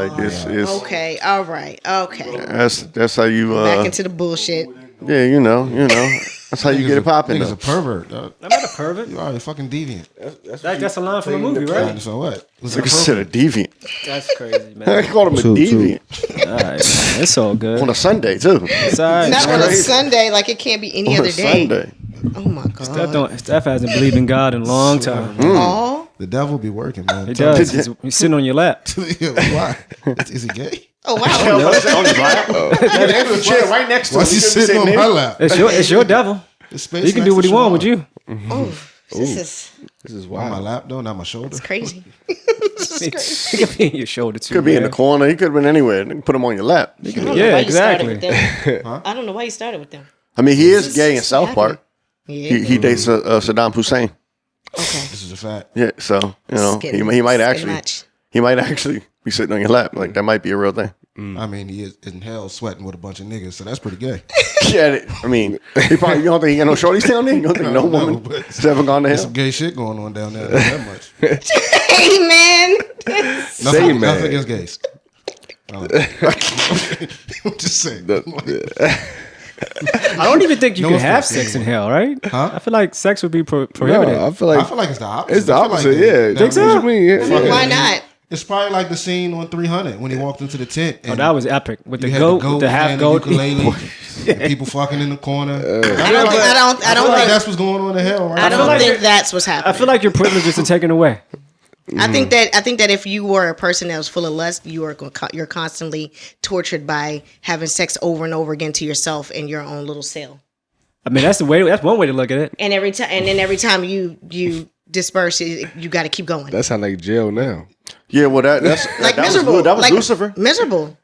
Like it's okay. All right. Okay. That's how you Back into the bullshit. yeah, you know. That's how you get it popping. Nigga's a pervert, dog. I'm not a pervert. You are a fucking deviant. That's a line from a movie, right? So what? Like I said, a deviant. That's crazy, man. I called him a deviant All right, man. It's all good. on a Sunday too. It's all right. Not on a crazy. Sunday. Like it can't be any On other a day. Sunday. Oh my god. Steph hasn't believed in God in a long time. Oh. The devil be working, man. He does. He's sitting on your lap. Why? Is he gay? Oh wow. On his lap. There's a chair right next to him. Why's he sitting on my lap? It's your devil. It's space He can next do what to he want Siobhan. with you. Oh, this is On my lap, though, not my shoulder. it's crazy. He could be in your shoulder too. Could be in man. the corner. He could have been anywhere. They can put him on your lap. I don't know Yeah, why you started exactly. with them. I don't know why you started with them. I mean, he is This gay in is South happening. Park. Yeah. He dates Saddam Hussein. Okay. This is a fact. Yeah, so you know he might actually be sitting on your lap. Like that might be a real thing. I mean, he is in hell sweating with a bunch of niggas, so that's pretty gay. Yeah, I mean, you don't think he got no shorties down there? You don't think no woman but has ever gone to There's hell? some gay shit going on down there. Not that much. Hey man. Nothing against gays. I'm just saying. I don't even think you No can have offense, sex in hell, right? Huh? I feel like sex would be prohibited. No, I feel I feel like it's the opposite. it's the I feel like opposite. the- Think so? What you mean? Yeah. Why not? It's probably like the scene on 300 when he walked into the tent. And Oh, that was epic with the you had goat, the half and goat. ukulele, and people fucking in the corner. I don't I feel like think that's what's going on in hell, right? I don't like think it- that's what's I happening. feel like your privileges are taken away. I think that if you were a person that was full of lust, you're constantly tortured by having sex over and over again to yourself in your own little cell. I mean, that's one way to look at it. And every time you disperse, you got to keep going. That sound like jail now. Yeah, well, that's like that miserable. was good. That was like, Lucifer. Miserable.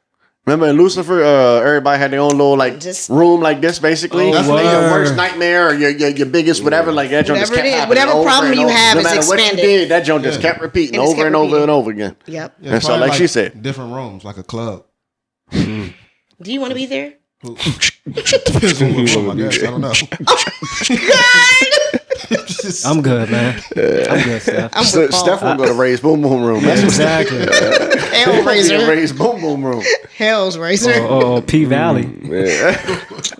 Remember in Lucifer, everybody had their own little Just- room like this, basically. Oh, That's your word. worst nightmare or your biggest whatever. Like that joint just Whatever kept it is, happening whatever over problem and you over. have no is matter what you expanded. did, that joint just kept repeating And it's over kept and over repeating. and over again. Yep. Yeah, And so, probably like she said, different rooms, like a club. Do you want to be there? Depends on what room, I guess. I don't know. I'm good, man. I'm good, Steph. I'm with Paul. Steph won't go to Ray's Boom Boom Room. That's what Exactly. Hellraiser. Ray's Boom Boom Room. Hell's Razor. Oh, P Valley.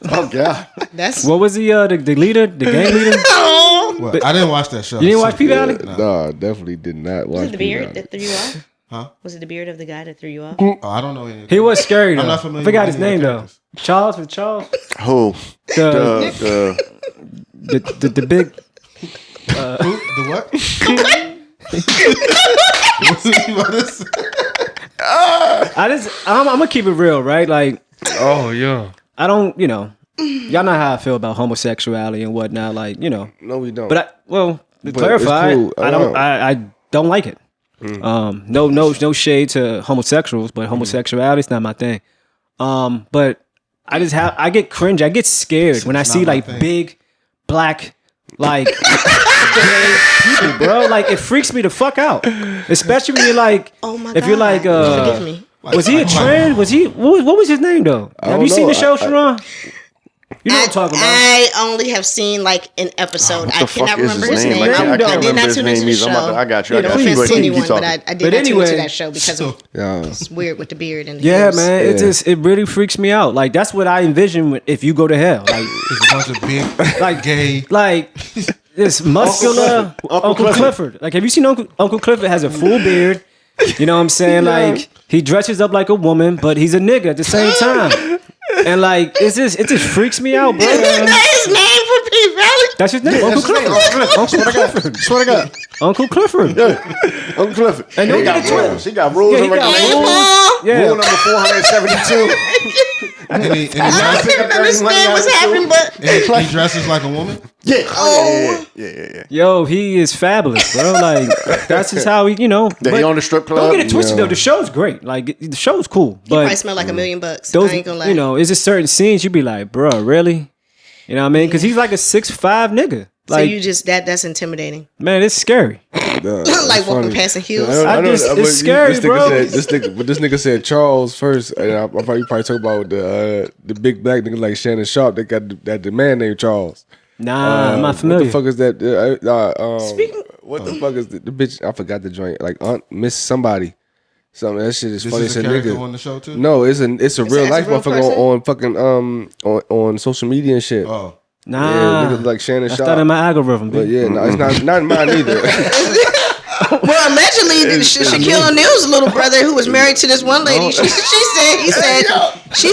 Oh God. That's What was the leader, the gang leader? oh. Well, I didn't watch that show. You didn't watch P Valley? No, definitely did not watch Was it the beard P-Valley. that threw you off? Huh? Was it the beard of the guy that threw you off? Oh, I don't know any of He was scary though. I'm not I familiar forgot with his any name of the though. characters. Charles with Charles. Who? The big. The what? I'm gonna keep it real, right? Like Oh yeah. I don't, y'all know how I feel about homosexuality and whatnot. Like No, we don't. but to But clarify, it's cool. I don't like it. No shade to homosexuals, but homosexuality is not my thing. But I get cringe. I get scared when I see not my like thing. big black like gay people, bro. Like it freaks me the fuck out, especially when you're like, Oh my if you're like, forgive me. was he a trans? Was he? What was his name though? Have don't you seen know. the show, Sharon? You know what I'm talking about. I only have seen like an episode. I the fuck cannot is remember his his name? name. I I can't did remember not his tune into name the either. show. I got you. No Keep offense to talking. anyone, but I did But not tune anyway- into that show because Yeah. it's weird with the beard and the Yeah, ears. man. It really freaks me out. Like that's what I envision if you go to hell. Like There's a bunch of big, Like- gay. like this muscular Uncle Clifford. Like, have you seen Uncle Clifford has a full beard? You know what I'm saying? Like, he dresses up like a woman, but he's a nigga at the same time. And like, it just freaks me out, bro. Isn't that his name for P Valley? That's his name, Uncle Clifford. Swear to God. Uncle Clifford. Uncle Clifford. And he don't got get it rules. He got rules Yeah, and he got regulations. rules. Yeah. Rule number 472. And he I couldn't understand what's happening, but he dresses like a woman. Yeah. Oh, yeah. Yo, he is fabulous, bro. Like, that's just how he, He on the strip club. Don't get it twisted though. The show's great. Like, the show's cool, he probably but smelled like $1 million. those, I ain't gonna lie. it's just certain scenes you be like, bro, really? You know what I mean? Because he's like a 6'5" nigga. So Like, you just that's intimidating. man, it's scary. Like walking past the heels. It's scary, this bro. This nigga said Charles first, and I probably talk about the big black nigga like Shannon Sharp. They got that the man named Charles. Nah, I'm not familiar. What the fuck is that? Speaking- what the fuck is the bitch? I forgot the joint. Like Aunt Miss somebody. Something that shit is This funny is as a a character nigga. on the show too. No, it's a real life real motherfucker person? on fucking on social media and shit. Oh, Yeah, Nah, niggas like Shannon that's Sharp. not in my algorithm. But Dude. yeah, no, it's not mine either. Well, allegedly, Shaquille O'Neal's little brother, who was married to this one lady, she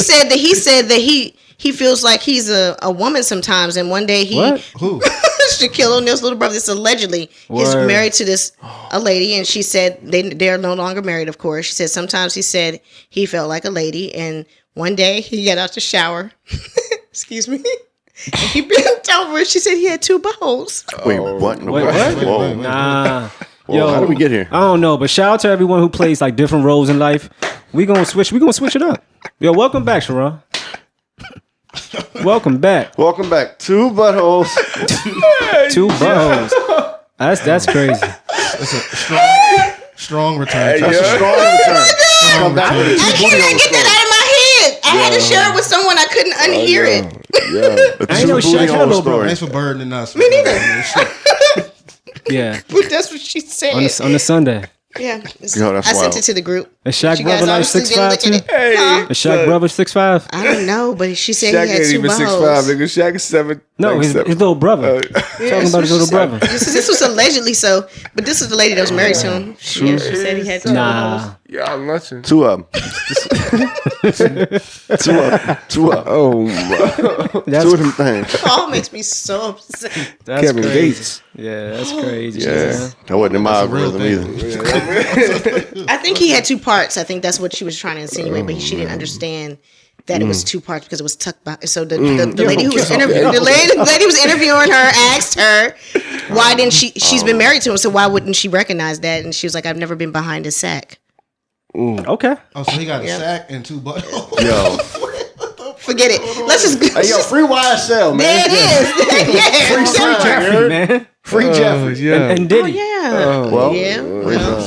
said that he feels like he's a woman sometimes, and one day who? Shaquille O'Neal's little brother, this allegedly is Word. married to this a lady, and she said they're no longer married. Of course, she said sometimes he said he felt like a lady, and one day he got out the shower. Excuse me. And he bent over and she said he had 2 buttholes. Wait, what? in the Wait, world? what? Whoa. Nah. Whoa, how did we get here? I don't know, but shout out to everyone who plays like different roles in life. We gonna switch it up. Yo, welcome back, Sharon. Welcome back. Welcome back. 2 buttholes. 2 buttholes. That's crazy. That's a strong return. That's a strong return. Come back with a I 2 booty can't hole get that story. out of my head. I had to share it with someone. I couldn't unhear it. Yeah. A I ain't know 2 Shaq booty had hole no story. Thanks for burdening us. Me neither. Yeah. But that's what she said. On the Sunday. Yeah. Yo, that's I sent wild. it to the group. Is Shaq You guys brother like obviously 6'5" didn't look too? at it. Huh? Is Shaq brother 6'5"? I don't know, but she said Shaq he had ain't 2 even 6'5", buttholes. nigga. Shaq is 7. No, like his 7. little brother. Talking about his little brother. This was allegedly so, but this is the lady that was married to him. She said he had 2 buttholes. Nah. Y'all nothing. 2 of them. 2 of them. 2 of them. Oh my. 2 of them things. Paul makes me so upset. That's Kevin crazy. Gates. Yeah, that's crazy. Yeah. That wasn't in my That's a real algorithm thing. either. I think he had 2 parts. I think that's what she was trying to insinuate, but she didn't understand that it was 2 parts because it was tucked back. So the lady who was interviewing the lady who was interviewing her asked her why didn't she's been married to him, so why wouldn't she recognize that? And she was like, I've never been behind a sack. Okay. Oh, so he got a sack and 2 buttholes. Yo. Forget it. Let's just go. Hey, yo, free YSL, man. There it is. Yeah. Free Sign, Jeffrey, you heard? man. Free Jeffrey. Yeah. And Oh Diddy. yeah. Well, Yeah. Well,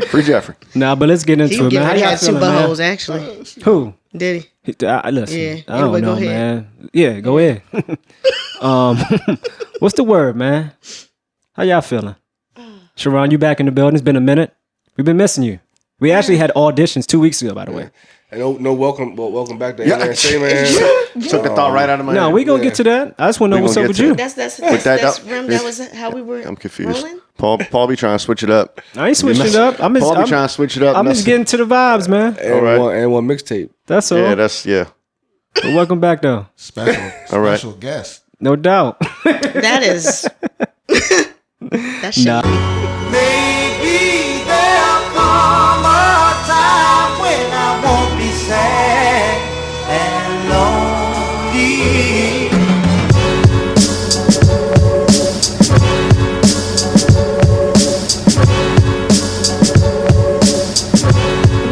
free Jeffrey. Nah, but let's get into he it, man. How y'all had 2 feeling, man? buttholes actually. Who? Did he? Listen, Yeah. I don't Anyway, go know, ahead. man. Yeah, go ahead. What's the word, man? How y'all feeling? Sharon, you back in the building? It's been a minute. We've been missing you. We actually had auditions 2 weeks ago, by the way. And welcome back to Yeah. AMSM, man. Took the thought right out of my No, head. we gonna get to that. I just want to know We what's gonna up get with to you. it. That's Rim. That was how we were. I'm confused. Rolling? Paul be trying to switch it up. I ain't switching it up. I'm Paul be trying to switch it up. I'm just getting to the vibes, man. And one mixtape. That's all. Yeah, But welcome back, though. Special right. guest. No doubt. That is. That shit. Nah. Maybe there'll come a time when I won't be sad and lonely.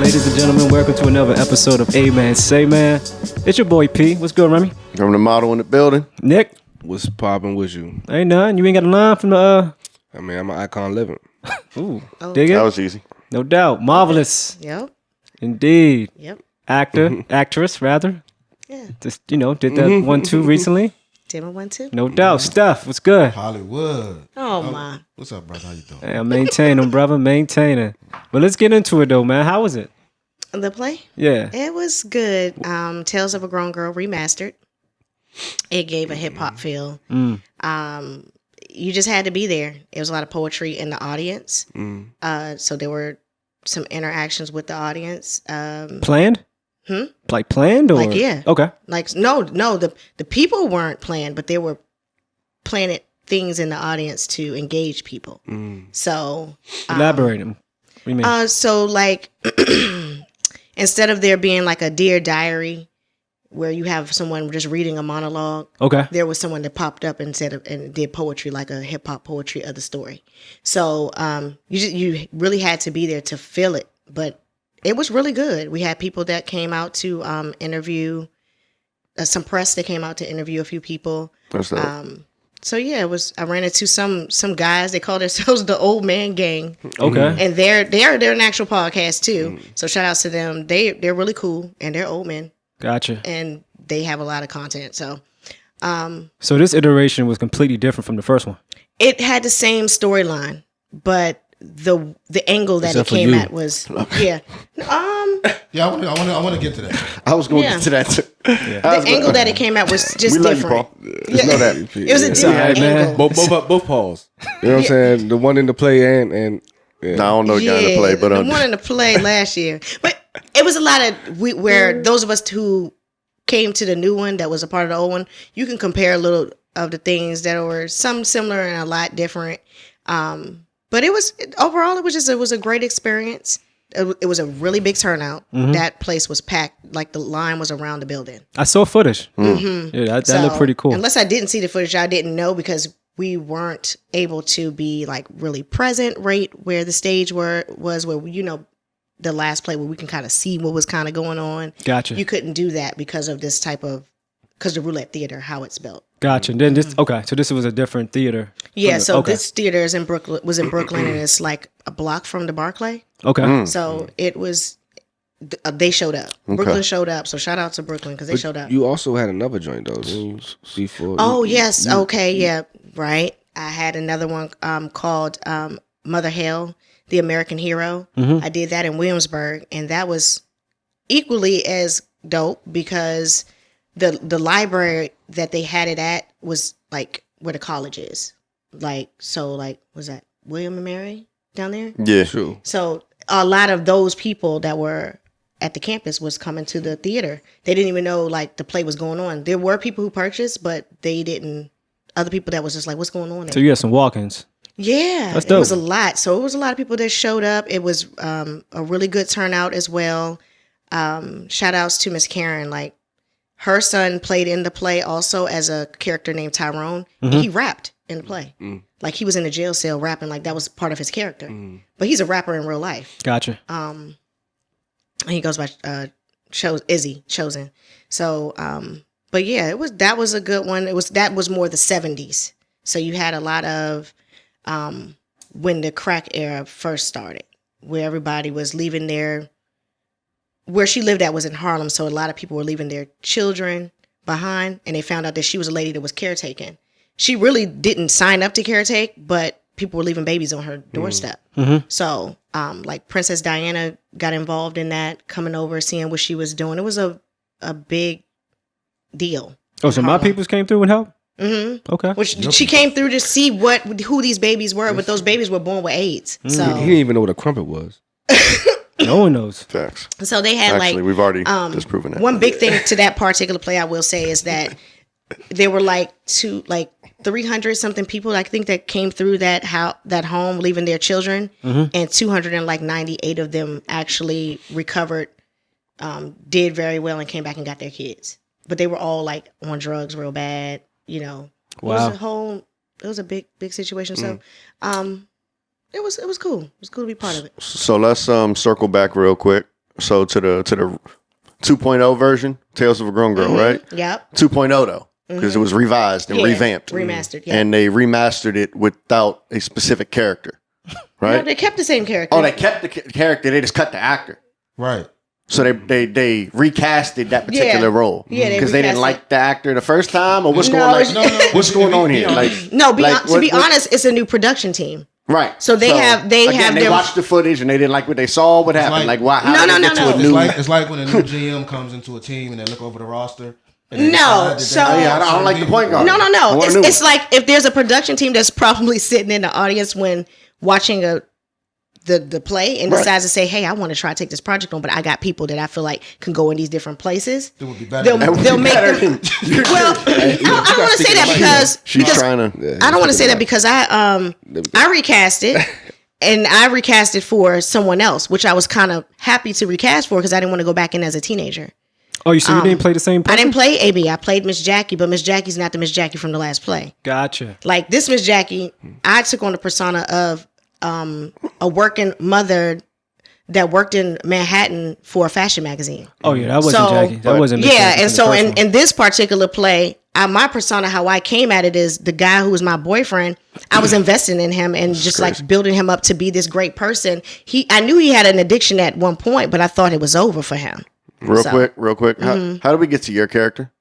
Ladies and gentlemen, welcome to another episode of AMSM Man. It's your boy P. What's good, Remy? From the model in the building. Nick? What's popping with you? Ain't nothing. You ain't got a line from the I mean, I'm an icon living. Ooh, dig it? That was easy. No doubt. Marvelous. Yep. Indeed. Yep. Actor, actress, rather. Yeah. Just, did that 1-2 recently. Tim 1 2. No doubt. Steph, what's good? Hollywood. Oh my. What's up, brother? How you doing? Hey, I'm maintaining, brother, maintaining. But let's get into it, though, man. How was it? The play? Yeah. It was good. Tales of a Grown Girl remastered. It gave a hip hop feel. You just had to be there. There was a lot of poetry in the audience. So there were some interactions with the audience. Planned? Like planned or? Like, yeah. Okay. Like no, the people weren't planned, but there were planned things in the audience to engage people. So Elaborate. What do you mean? so like instead of there being like a Dear Diary where you have someone just reading a monologue, Okay. there was someone that popped up and did poetry, like a hip hop poetry of the story. So you really had to be there to feel it, but it was really good. We had people that came out to interview, some press that came out to interview a few people. That's that. So yeah, it was. I ran into some guys. They call themselves the Old Man Gang, Okay. and they're an actual podcast too. So shout outs to them. They're really cool, and they're old men, Gotcha. and they have a lot of content. So So this iteration was completely different from the first one. it had the same storyline, but the angle that it Except for came you. at was yeah. Yeah, I want to get to that. I was going to Yeah. get to that too. The angle that it came at was just We love you, different. Paul. Just know that. It was a It's all right, different man. angle. Both Pauls. You know what I'm saying? The one in the play and No, I don't know the guy in the play, but the one in the play last year. But it was a lot of where those of us who came to the new one that was a part of the old one, you can compare a little of the things that were some similar and a lot different. But it was overall, it was a great experience. It was a really big turnout. That place was packed, like the line was around the building. I saw footage. Yeah, that looked pretty cool. Unless I didn't see the footage, I didn't know because we weren't able to be like really present right where the stage was where the last play where we can kind of see what was kind of going on. Gotcha. You couldn't do that because of this because the roulette theater, how it's built. Gotcha. And then so this was a different theater. Yeah, so this theater is in Brooklyn, and it's like a block from the Barclay. Okay. So it was, they showed up. Brooklyn showed up. So shout out to Brooklyn because they showed up. You also had another joint though, didn't you? C4. Oh, yes. Okay. Yeah. Right. I had another one called Mother Hale, the American Hero. I did that in Williamsburg. And that was equally as dope because the library that they had it at was like where the college is. Was that William and Mary down there? Yeah, sure. So a lot of those people that were at the campus was coming to the theater. They didn't even know like the play was going on. There were people who purchased, but they didn't. Other people that was just like, what's going on there? So you had some walk-ins. Yeah, That's it was a dope. lot. So it was a lot of people that showed up. It was a really good turnout as well. Shout outs to Miss Karen. Like her son played in the play also as a character named Tyrone. And he rapped in the play. Like he was in a jail cell rapping. Like that was part of his character. But he's a rapper in real life. Gotcha. And he goes by Izzy Chosen. So, but yeah, that was a good one. That was more the 70s. So you had a lot of when the crack era first started, where everybody was leaving where she lived at was in Harlem. So a lot of people were leaving their children behind, and they found out that she was a lady that was caretaking. She really didn't sign up to caretake, but people were leaving babies on her doorstep. So, like Princess Diana got involved in that, coming over, seeing what she was doing. It was a big deal. Oh, so my peoples came through and helped? Okay. Which she came through to see who these babies were, but those babies were born with AIDS. He So, didn't even know what a crumpet was. No one knows. Facts. so they had Actually, we've already disproven that. one big thing to that particular play, I will say, is that there were like 300 something people I think that came through that home leaving their children, and 298 of them actually recovered, did very well, and came back and got their kids. But they were all like on drugs real bad, Wow. It was a big situation. So it was cool. It was cool to be part of it. So let's circle back real quick. So to the 2.0 version, Tales of a Grown Girl, right? Yep. 2.0 though, because it was revised and revamped, Remastered, yeah. and they remastered it without a specific character, right? No, they kept the same character. Oh, they kept the character. They just cut the actor. Right. So they recasted that particular role. Yeah, because they didn't recast like the actor the first time, or what's No, going it's- on? What's going on here? Like, No, like, to be what- honest, it's a new production team. right? So they have they their- watched the footage and they didn't like what they saw. What happened? like- Like, why? How did they get to a No. new? It's like when a new GM comes into a team and they look over the roster. And they No, decide that so- they- Yeah, I don't like the point guard. No. I want a new It's one. like if there's a production team that's probably sitting in the audience when watching the play and Right. decides to say, "Hey, I want to try to take this project on, but I got people that I feel like can go in these different places." It would be better. They'll make them. Well, I don't want to say that because She's trying to. I don't want to say that because I recast it. And I recast it for someone else, which I was kind of happy to recast for because I didn't want to go back in as a teenager. Oh, you didn't play the same person? I didn't play AB. I played Miss Jackie, but Miss Jackie's not the Miss Jackie from the last play. Gotcha. Like this Miss Jackie, I took on the persona of a working mother that worked in Manhattan for a fashion magazine. Oh, yeah, that wasn't Jackie. That wasn't Miss Yeah, Jackie and from so the first one. in this particular play, my persona, how I came at it is the guy who was my boyfriend. I was investing in him and just like building him up to be this great person. I knew he had an addiction at one point, but I thought it was over for him. Real quick. How did we get to your character?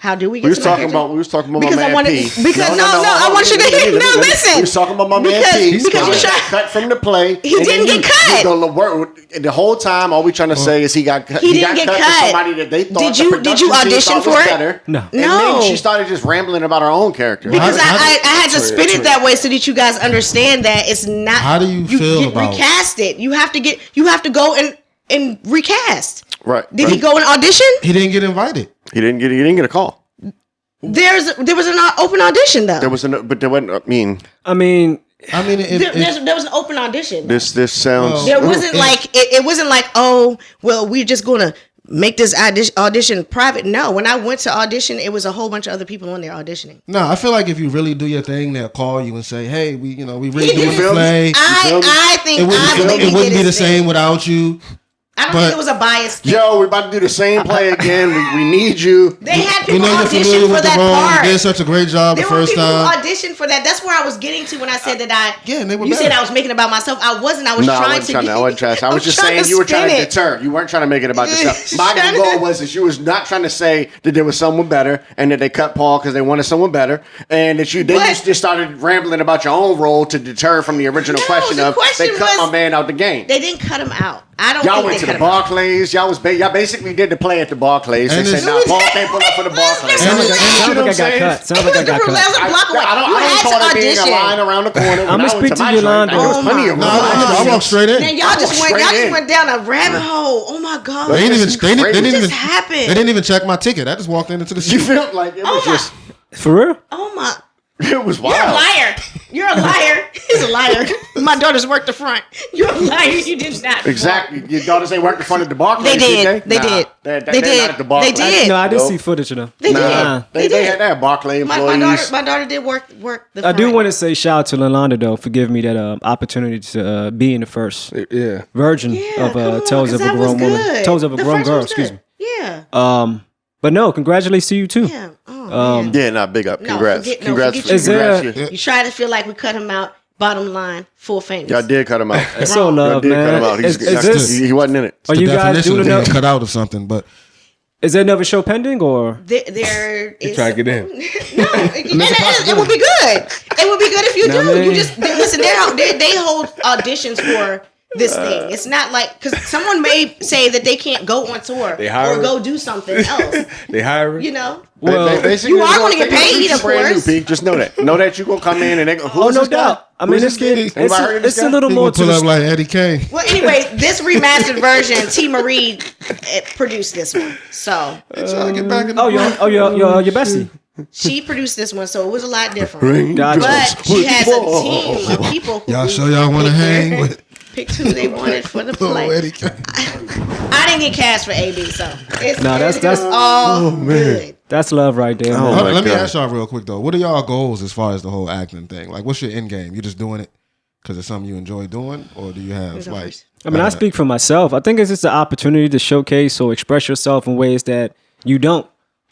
How do we get We was to my talking character? about my Because man I wanted, P. because no, I want you to hear. No, listen. We was talking about my man P. Because you got try. cut from the play. He and didn't then get cut. The whole time, all we trying to say is he got cut. He didn't get cut. cut. For somebody that they thought Did the you production team audition thought was for it? better. No. And then she started just rambling about her own character. Because I had to spin it that way so that you guys understand that it's not. How do you feel about recast it? You have to go and recast. Right. Did he go and audition? He didn't get invited. He didn't get a call. There was an open audition though. But there wasn't. I mean, There was an open audition. This sounds. There wasn't like it wasn't like, oh well, we're just gonna make this audition private. No, when I went to audition, it was a whole bunch of other people on there auditioning. no, I feel like if you really do your thing, they'll call you and say, "Hey, we really He doing did. the play. I think It wouldn't be the same without you." I don't but- think it was a bias thing. Yo, we're about to do the same play again. We need you. They had We people know you're audition familiar for with the that role. part. You did such a great job the There were first people time. who auditioned for that. That's where I was getting to when I said that Yeah, and they were You said better. I was making it about myself. I wasn't. I was No, I trying wasn't to. trying to. I wasn't trying to. I was just trying saying to you were trying to spin it. deter. You weren't trying to make it about yourself. My Trying goal to- was that you was not trying to say that there was someone better and that they cut Paul because they wanted someone better, and that you just started rambling about your own role to deter from the original No, question the of question they cut was- my man out the game. They didn't cut him out. I don't Y'all think went they to the cut him out. Barclays. Y'all basically did the play at the Barclays. They And said, it's- "Nah, Paul can't pull up for the Barclays." Sounds like You know Sounds what I'm like I got saying? cut. Sounds like I got cut. That was a block away. I don't You had call to it being a line audition. around the corner. When I'ma I went speak to to my Yolanda. joint, there was Oh plenty my of No, room. I walked straight in. Man, y'all just went down a rabbit hole. Oh my god. They didn't even. They What didn't just even. happened? They didn't even check my ticket. I just walked into the You seat. felt like it was just. For real? Oh my. It was You're a wild. liar. You're a liar. He's a liar. My daughters worked the front. You're a liar. You did not. Exactly. Your daughters ain't worked in front of the Barclays. They did. Did They did. They're They did. Not at the Barclays. They did. No, I did Nope. see footage of them. They did. Nah, They they did. had Barclay employees. My daughter did work the I front. do want to say shout out to Yolanda though for giving me that opportunity to be in the first Yeah. version Yeah, of come on, Tales 'cause of a that was Grown Woman. good. Tales of a The Grown first Girl, one was excuse good. me. Yeah. But no, congratulations to you too. Yeah. Oh, man. Yeah, nah, big up. No, Congrats. forget- no, Congrats. forget you. Is there- Congrats, yeah. You try to feel like we cut him out. Bottom line, full famous. Y'all did cut him out. It's so Y'all love, did cut him man. out. Is this, He wasn't in it. are The you guys definition doing of being another? cut out of something, but Is there another show pending or? There is. Try to get in. No, it would be good. It would be good if you Know do. what I mean? You just listen. They hold auditions for this thing. It's not like because someone may say that they can't go on tour They hire or go do something else. They hiring. You know. Well, You are gonna get paid, of course. Just know that. Know that you gonna come in and they go. oh no doubt. I mean, it's Anybody heard of this a guy? little he more would to pull the up like Eddie Kane. Well, anyway, this remastered version, T. Marie produced this one. So Trying to get back in the your bestie. she produced this one, so it was a lot different. Gotcha. But she has a team of people who Y'all sure y'all want to hang with picked who they wanted for the little play. Eddie Kane? I didn't get cast for AB, so it's No, that's- all good. That's love right there. Oh, man. my Let me God. ask y'all real quick though. What are y'all goals as far as the whole acting thing? Like, what's your end game? You just doing it because it's something you enjoy doing, or do you have Who's like? first? I mean, I speak for myself. I think it's just an opportunity to showcase or express yourself in ways that you don't.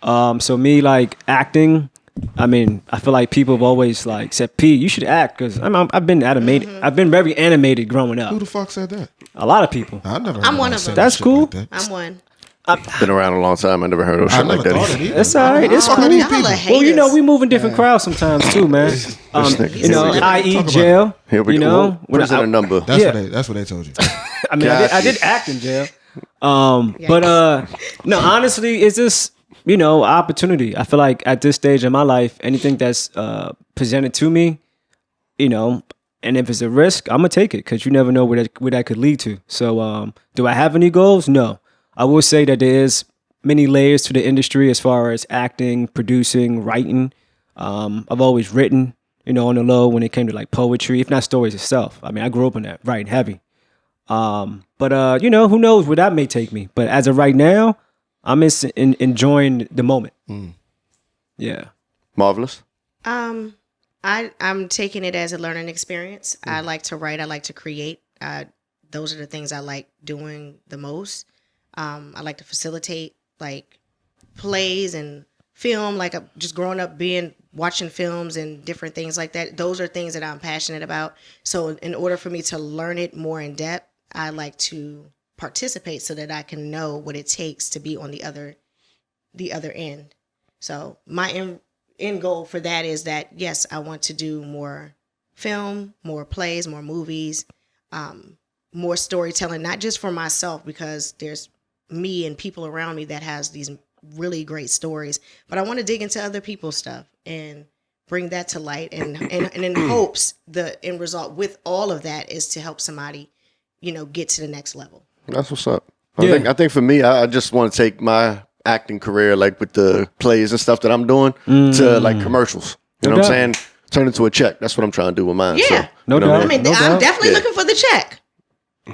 So me, like acting, I mean, I feel like people have always like said, "P, you should act," because I've been animated. I've been very animated growing Who up. the fuck said that? A lot of people. I never. Heard I'm one nobody of say them. no That's shit cool. like that. I'm one. Been around a long time. I never heard of I shit never like that. thought either. it either. It's all right. It's Fuck are cool. these Y'all people? are haters. Well, you know, we move in different crowds sometimes too, man. nigga. You know, Talk i.e. about jail. Here we You go. know, when Prison I- a number. That's Yeah. what they told you. I mean, I did act in jail. But no, honestly, it's just opportunity. I feel like at this stage in my life, anything that's presented to me, and if it's a risk, I'm gonna take it because you never know where that could lead to. So, do I have any goals? No. I will say that there is many layers to the industry as far as acting, producing, writing. I've always written, on the low when it came to like poetry, if not stories itself. I mean, I grew up in that, writing heavy. But who knows where that may take me. But as of right now, I'm enjoying the moment. Yeah. Marvelous. I'm taking it as a learning experience. I like to write. I like to create. Those are the things I like doing the most. I like to facilitate like plays and film. Like just growing up watching films and different things like that. Those are things that I'm passionate about. So in order for me to learn it more in depth, I like to participate so that I can know what it takes to be on the other end. So my end goal for that is that, yes, I want to do more film, more plays, more movies, more storytelling, not just for myself, because there's me and people around me that has these really great stories, but I want to dig into other people's stuff and bring that to light, and in hopes the end result with all of that is to help somebody, get to the next level. That's what's up. I think for me, I just want to take my acting career, like with the plays and stuff that I'm doing, to like commercials. You know what I'm saying? Turn it to a check. That's what I'm trying to do with mine. Yeah. So, No doubt. I mean, I'm definitely looking for the check.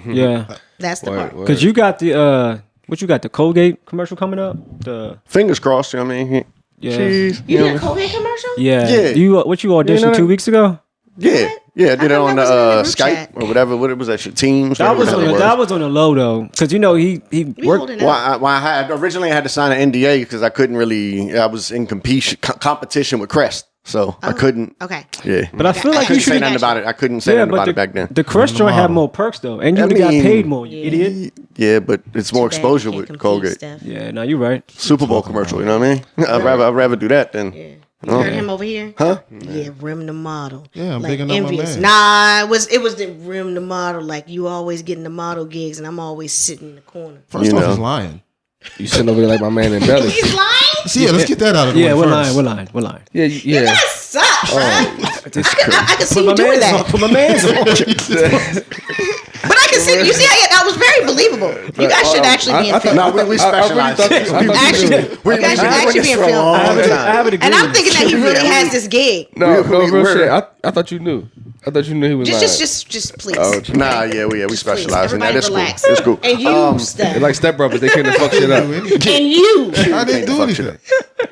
Yeah. That's the part. Because you got the what you got, the Colgate commercial coming up? The Fingers crossed. You know what I mean? yeah. Jeez, You did a Colgate commercial? Yeah. Yeah. You what you auditioned 2 weeks ago? Yeah. Yeah, I did it thought on that was in the group Skype chat. or whatever. What was that shit? Teams? That whatever was the hell it on the low though. Because he We worked. holding Well, up. I had originally I had to sign an NDA because I couldn't really. I was in competition with Crest, so I couldn't. Okay. Yeah, But I feel I like you couldn't say should nothing about it. I couldn't say Yeah, nothing but about it back then. the Crest joint had more perks though. And you would have got mean- paid more, you idiot. Yeah, but it's more Too bad exposure you can't with compete, Colgate. Steph. Yeah, no, you're right. Super Bowl commercial. You know what I mean? I'd rather do that than. Yeah. You heard him over here? Huh? Yeah, Rim the model. Yeah, I'm like bigging up my envious. man. Nah, it was the Rim the model. Like you always getting the model gigs, and I'm always sitting in the corner. First You off, know. he's lying. You sitting over there like my man in Belly. He's lying. See, yeah, let's get that out of the Yeah, way we're first. lying. Yeah, yeah. That sucks, man. I can see Put you my doing man's on. that. Put my man's on. But I can see. You see, that was very believable. You guys should actually be in film. No, we specialize. Actually, We you guys should been actually be in doing this for a film. long I have time. a degree. And I'm thinking that he really has this gig. No, real we're- shit. I thought you knew. I thought you knew he was lying. Just please. Nah, yeah, we Please, specialize in that. everybody It's cool. relax. It's cool. And you, Steph. They're like stepbrothers. They couldn't fuck shit up. And you, I didn't do Fuck shit anything.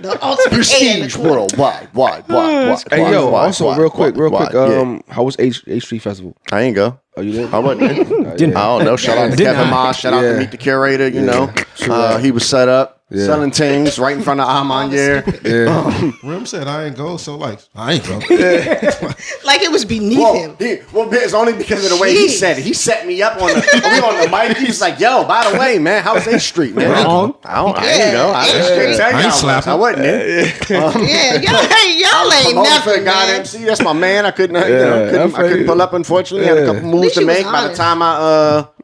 the ultimate hater in the Prestige corner. worldwide, wide. Hey, yo, also, real quick, yeah. how was H Street Festival? I ain't go. Oh, you didn't? I wasn't. Didn't- I don't know. Shout out to Didn't Kevin I? Ma. Shout out to Yeah. Meet the Curator. You know, True. he was set up Yeah. selling things right in front of Amanya. Yeah. Rim said I ain't go, so like I ain't go. Like it was beneath him. It's only because of the way he said it. He set me up on the mic. He was like, "Yo, by the way, man, how's A Street, man?" Wrong. I ain't go. I Street. tell you I ain't I was. slapping. I wasn't there. Yeah, y'all ain't Promoting for nothing, God man. MC. That's my man. I couldn't. I I couldn't pull up. Unfortunately, I had a couple moves least to you was make. honest.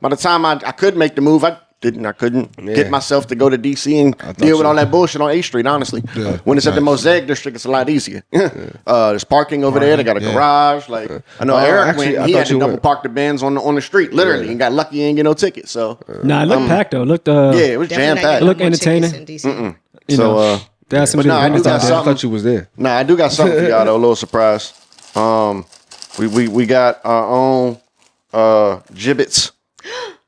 By the time I could make the move, I couldn't get myself to go to DC and deal with all that bullshit on A Street. Honestly, Yeah, when it's at the facts. Mosaic District, it's a lot easier. There's parking over there. They got a yeah. garage. Like I know Eric actually, I went. He thought had to you double went. park the Benz on the street, literally, and got lucky and get no ticket. So Nah, it looked packed though. It looked yeah, it was jam Definitely not packed. getting Look more tickets entertaining. in DC. you So know, there's some of these no, I do vendors got out there. something. I thought you was there. Nah, I do got something for y'all though. A little surprise. We got our own gibbets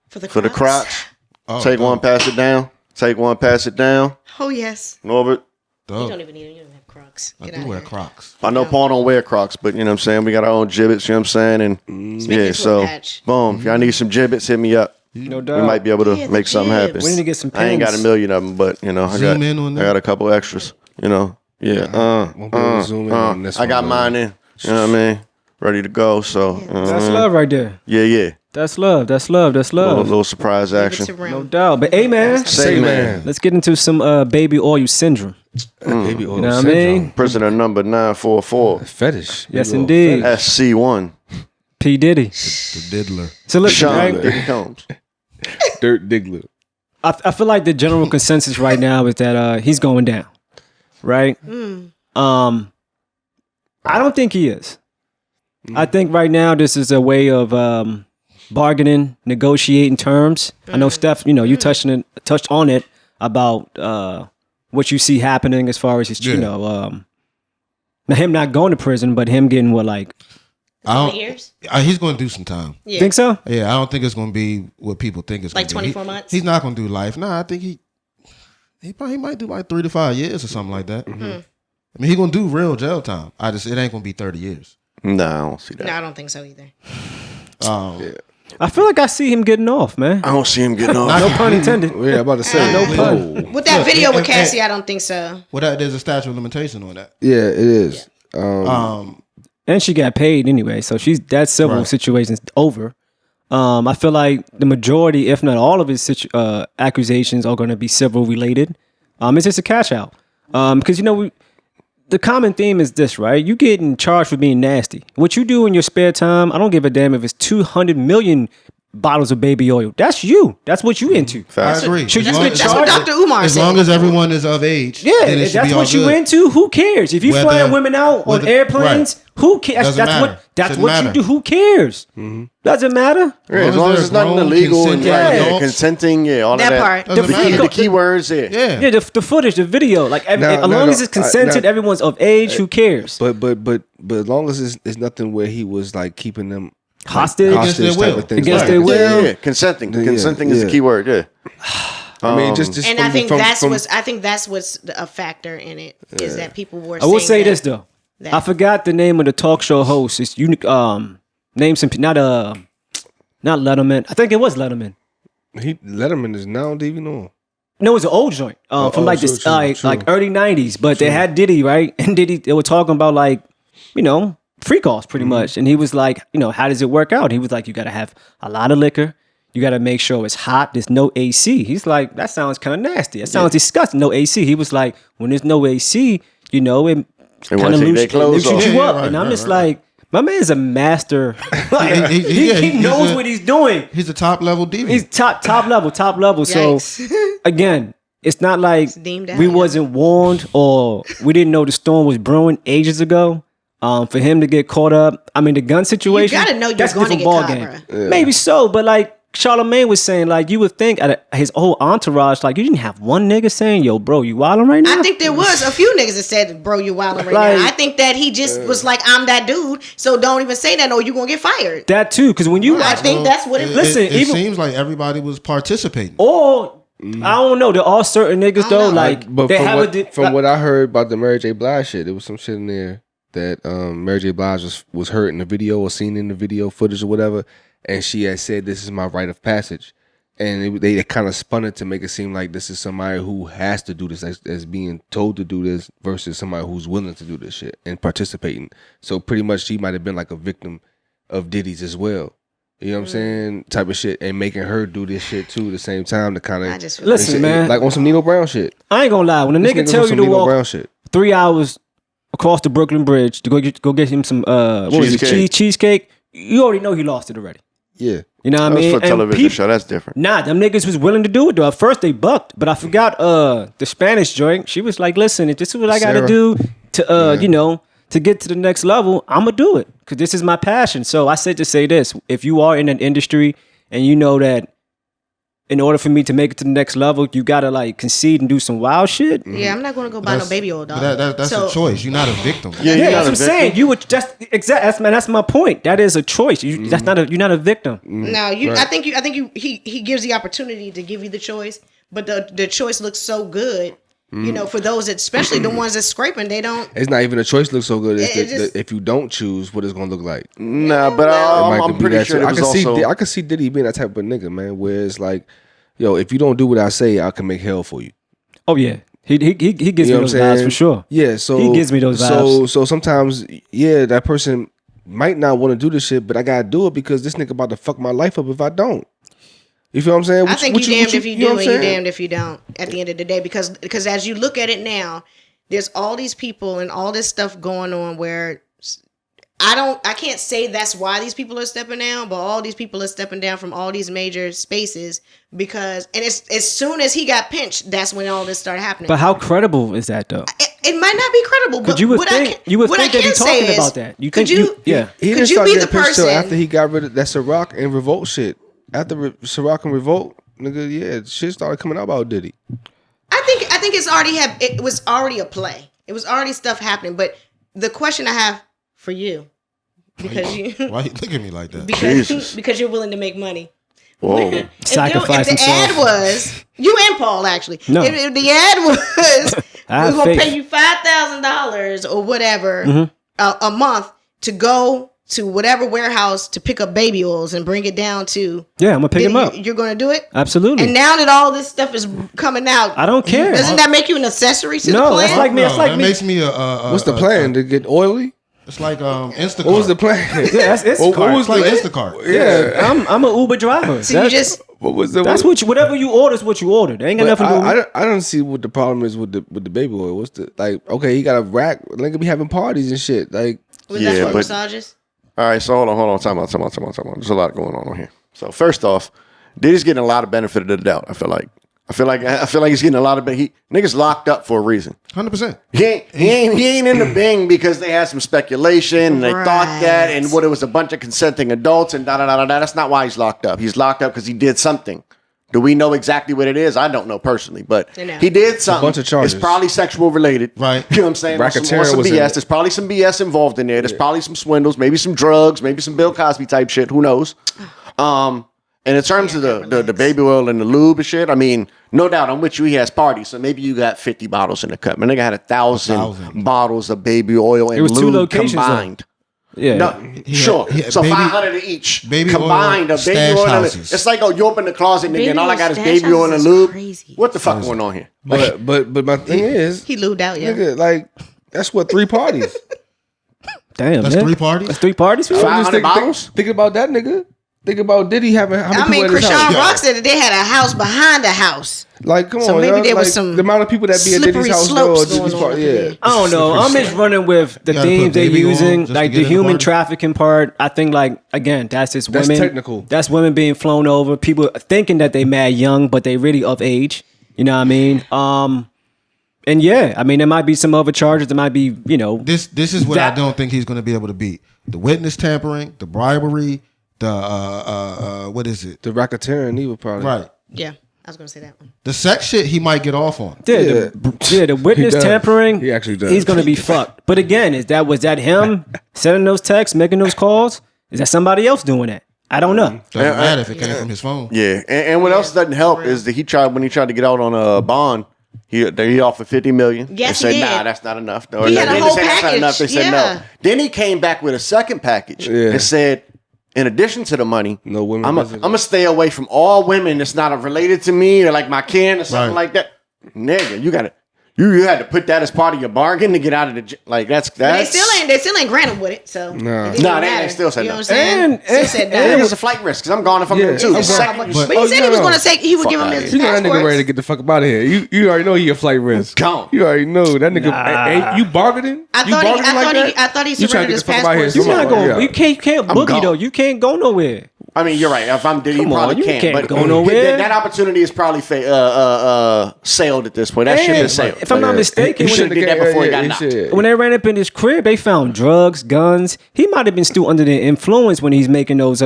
For the for the Crocs. crotch. Oh, Take dope. one, pass it down. Take one, pass it down. Oh yes. Norbert. You Dope. don't even need them. You don't have Crocs. I Get do out wear of here. Crocs. I know Paul don't wear Crocs, but you know what I'm saying? We got our own gibbets, you know what I'm saying? And Make yeah, this so little patch. boom. If y'all need some gibbets, hit me up. No We doubt. might be able to Yeah, the make something happen. jibs. We need to get some I ain't got a pins. million of them, but you know, I Zoom in on I that. got a couple extras, you know. Yeah. Won't be able to zoom in on this I got one, mine in. You know what I mean? Ready to go. So That's love right there. yeah. That's love. That's love. That's Little, love. little surprise Give it action. to Rim. No doubt. But hey, man, Say man. let's get into some baby oil syndrome. Baby oil You know what I syndrome. mean? Prisoner number 944. Fetish. Yes, Baby oil indeed. fetish. SC1. P Diddy. The diddler. So listen, Sean right? Diddy Combs. Dirt Diggler. I feel like the general consensus right now is that he's going down, right? I don't think he is. I think right now this is a way of bargaining, negotiating terms. I know Steph, you touched on it about what you see happening as far as his, him not going to prison, but him getting I don't, years? he's going to do some time. Yeah. think so? Yeah, I don't think it's going to be what people think it's Like going to be. 24 months? He's not going to do life. Nah, I think he probably might do like 3 to 5 years or something like that. I mean, he's going to do real jail time. It ain't going to be 30 years. Nah, I don't see that. No, I don't think so either. I feel like I see him getting off, man. I don't see him getting off. No pun intended. Yeah, I'm about to say. No pun. With that video with and- Cassie, I don't think so. Well, there's a statute of limitation on that. Yeah, it is. And she got paid anyway, so that civil Right. situation's over. I feel like the majority, if not all of his accusations, are going to be civil related. It's just a cash out. Because the common theme is this, right? You getting charged for being nasty. What you do in your spare time, I don't give a damn if it's 200 million bottles of baby oil. That's you. That's what you into. I agree. Should you That's get what charged? Dr. Umar As said. long as everyone is of age, Yeah, then it if should that's be all what you good. into, who cares? If you Whether- flying women out on whether- airplanes, right. who cares? Doesn't That's matter. what Shouldn't you matter. do. Who cares? Doesn't matter. Yeah, as long as it's nothing grown, illegal and consenting adults. consenting, all That of that. part. Doesn't The matter. video- The keywords, Yeah. Yeah, the footage, the video, like as No, long no, as it's consented, no. everyone's of age. Who cares? But as long as it's nothing where he was like keeping them Hostage? Against their type will. of things. Against Right. their will. Yeah. Consenting. Yeah, Consenting is the yeah. key word, yeah. I mean, just And from, I think from, that's from, what's a factor in it is that people were. I will say saying this though. I forgot the name of the talk show host. It's unique. Name some not Letterman. I think it was Letterman. Letterman is now even on. No, it was an old joint from like this like early '90s. But they had Diddy, right? And Diddy, they were talking about like free calls pretty much. And he was like, how does it work out? He was like, you got to have a lot of liquor. You got to make sure it's hot. There's no AC. He's like, that sounds kind of nasty. That sounds disgusting. No AC. He was like, when there's no AC, it kind of loosens you up. Right, and I'm right, just right. like, my man's a master. Like, he knows what he's doing. He's a top level deviant. He's top level. So Yikes. again, it's not like deemed out, we yeah. wasn't warned or we didn't know the storm was brewing ages ago. For him to get caught up, I mean, the gun situation. You gotta know you're that's a gonna different get ball caught, game. Maybe so, but like Charlamagne was saying, like you would think his whole entourage, like you didn't have one nigga saying, "Yo, bro, you wilding right now." I think there was a few niggas that said, "Bro, you wilding right Like- now." I think that he just was like, "I'm that dude," so don't even say that, or you gonna get fired. that too, because when you I watch, think that's what it. Listen, it even- seems like everybody was participating. or I don't know, there are certain niggas though, know. like But they from have what, from what I heard about the Mary J. Blige shit, there was some shit in there that Mary J. Blige was heard in the video or seen in the video footage or whatever, and she had said, "This is my rite of passage." And they kind of spun it to make it seem like this is somebody who has to do this as being told to do this versus somebody who's willing to do this shit and participating. So pretty much she might have been like a victim of Diddy's as well. You know what I'm saying? Type of shit. And making her do this shit too at the same time to kind I of... just feel Listen, man. Like on some Nino Brown shit. I ain't gonna lie, when a This nigga nigga's tell on you some to Nino walk Brown shit. 3 hours across the Brooklyn Bridge to go get him some what was it, Cheesecake. cheesecake, you already know he lost it already. Yeah. You know what I That was mean? for a And television show. That's different. Nah, them niggas was willing to do it though. At first they bucked, but I forgot the Spanish joint. She was like, "Listen, if this is what I gotta Sarah. do to to get to the next level, I'ma do it because this is my passion." So I said to say this: if you are in an industry and you know that in order for me to make it to the next level, you gotta like concede and do some wild shit. Yeah, I'm not gonna go buy no baby oil, dog. That's So- a choice. You're not a victim. Yeah, Yeah, you're that's not what a I'm saying. victim. You would just that's my point. That is a choice. That's not you're not a victim. No, I think he gives the opportunity to give you the choice, but the choice looks so good. For those that, especially the ones that's scraping, they don't. It's not even a choice looks so good. It's It just- if you don't choose, what it's going to look like. Nah, but It might I'm be pretty that sure shit. it was also... I can see Diddy being that type of nigga, man, where it's like, yo, if you don't do what I say, I can make hell for you. Oh yeah, he gives You me know what I'm those vibes saying? for sure. Yeah, so He gives me those vibes. So sometimes, yeah, that person might not want to do this shit, but I gotta do it because this nigga about to fuck my life up if I don't. You feel what I'm saying? I think you damned if you know do what and I'm you saying? damned if you don't. At the end of the day, because as you look at it now, there's all these people and all this stuff going on where I can't say that's why these people are stepping down, but all these people are stepping down from all these major spaces because, and it's as soon as he got pinched, that's when all this started happening. But how credible is that though? It might not be credible, but Because you would what think I can, you would what think I they'd be can say talking is, about that. You could think you? yeah. He Could didn't you start be getting the pinched till person- after he got rid of that Ciroc and Revolt shit. After Ciroc and Revolt, nigga, yeah, shit started coming out about Diddy. I think it was already a play. It was already stuff happening. But the question I have for you, because Why you look at me like that? Jesus. because you're willing to make money. Whoa. Sacrifice if the himself. ad was you and Paul actually, No. if the ad was I we're have gonna faith. pay you $5,000 or whatever Mm-hmm. a month to go to whatever warehouse to pick up baby oils and bring it down to Yeah, I'm gonna pick him up. You're gonna do it. Absolutely. And now that all this stuff is coming out, I don't care. Doesn't that make you an accessory to the No, plan? that's like me. That's like that me. makes me a What's the plan? To get oily? It's like Instacart. What was the plan? Yeah, that's Instacart. What was It's like the Instacart. Yeah. I'm an Uber driver. So you just What was the? That's whatever you order is what you order. They ain't got nothing to do with it. I don't see what the problem is with the baby oil. What's the Okay, he got a rack. Nigga be having parties and shit. Like, was that for but- massages? All right, so hold on. Time out. There's a lot going on here. So first off, Diddy's getting a lot of benefit of the doubt. I feel like he's getting a lot of niggas locked up for a reason. 100%. He ain't in the Bing because they had some speculation and they thought that and what it was a bunch of consenting adults and da da da da. That's not why he's locked up. He's locked up because he did something. Do we know exactly what it is? I don't know personally, but he did something. bunch of charges. It's probably sexual related. Right. You know what I'm saying? Racketeering Some was in BS. it. There's probably some BS involved in there. There's probably some swindles, maybe some drugs, maybe some Bill Cosby type shit. Who knows? And in terms of the baby oil and the lube and shit, I mean, no doubt, I'm with you. He has parties, so maybe you got 50 bottles in the cup. My nigga had 1,000 bottles of baby oil and was two lube locations, combined. Yeah. No, sure. he had So baby- 500 each baby combined oil of baby stash oil. houses. It's like, you open the closet, nigga, and all I got is Baby baby oil oil and stash houses lube. is crazy. What the fuck going on here? but my thing is, He lubed out, yeah. nigga, like that's what 3 parties. Damn, That's man. 3 parties? That's 3 parties? I'm just 500 bottles? Think about that nigga. Think about Diddy having how many I mean, people at his Krishan house? Rock said that they had a house behind a house. Like, come So on, maybe y'all. there was Like, some the amount of people that be at slippery Diddy's house, slopes Diddy's going on party, over yeah. there. I don't know. I'm just running with the You gotta themes put they're baby oil using, just to like get the in the human party? trafficking part. I think, like, again, that's just That's women. technical. That's women being flown over. People thinking that they mad young, but they really of age. You know what I mean? And yeah, I mean, there might be some other charges. There might be, you know, This is what That- I don't think he's going to be able to beat. The witness tampering, the bribery, the what is it? The racketeering, he would probably Right. Yeah, I was going to say that one. The sex shit he might get off on. the witness He does. tampering. He actually does. He's gonna be fucked. But again, was that him sending those texts, making those calls? Is that somebody else doing that? I don't know. Doesn't matter if it came from his phone. Yeah, and what else doesn't help is that when he tried to get out on a bond, he offered $50 million. Yes, they he said, did. nah, that's not enough. Or He had a they whole said, that's not enough. They package, said yeah. no. Then he came back with a second package Yeah. and said, in addition to the money, No women I'm visiting. gonna stay away from all women that's not related to me or like my kin or something Right. like that. Nigga, you gotta. You had to put that as part of your bargain to get out of the like that's But they still ain't granted with it. So Nah. it didn't Nah, they matter. still said you no. know what I'm saying? And- Still said no. and it's a flight risk because I'm gone if I'm Yeah, there too. I'm The gone. second- But he Oh, said you he was know. going to take. He would Fuck give him outta his You know that nigga ready to passports. get the fuck up out of here. You already know he a flight risk. Gone. You already know that nigga. Hey, you bargaining? I You thought bargaining like that? I thought he You trying to surrendered get his the fuck out of here? passport. You're not Somebody- going. yeah. You can't I'm boogie gone. though. You can't go nowhere. I mean, you're right. If I'm Diddy, you Come on, probably you can't. can't But go nowhere. That opportunity is probably sailed at this point. That ship And, is sailed. if I'm not mistaken, he when should have did that before he got knocked. When they ran up in his crib, they found drugs, guns. He might have been still under the influence when he's making those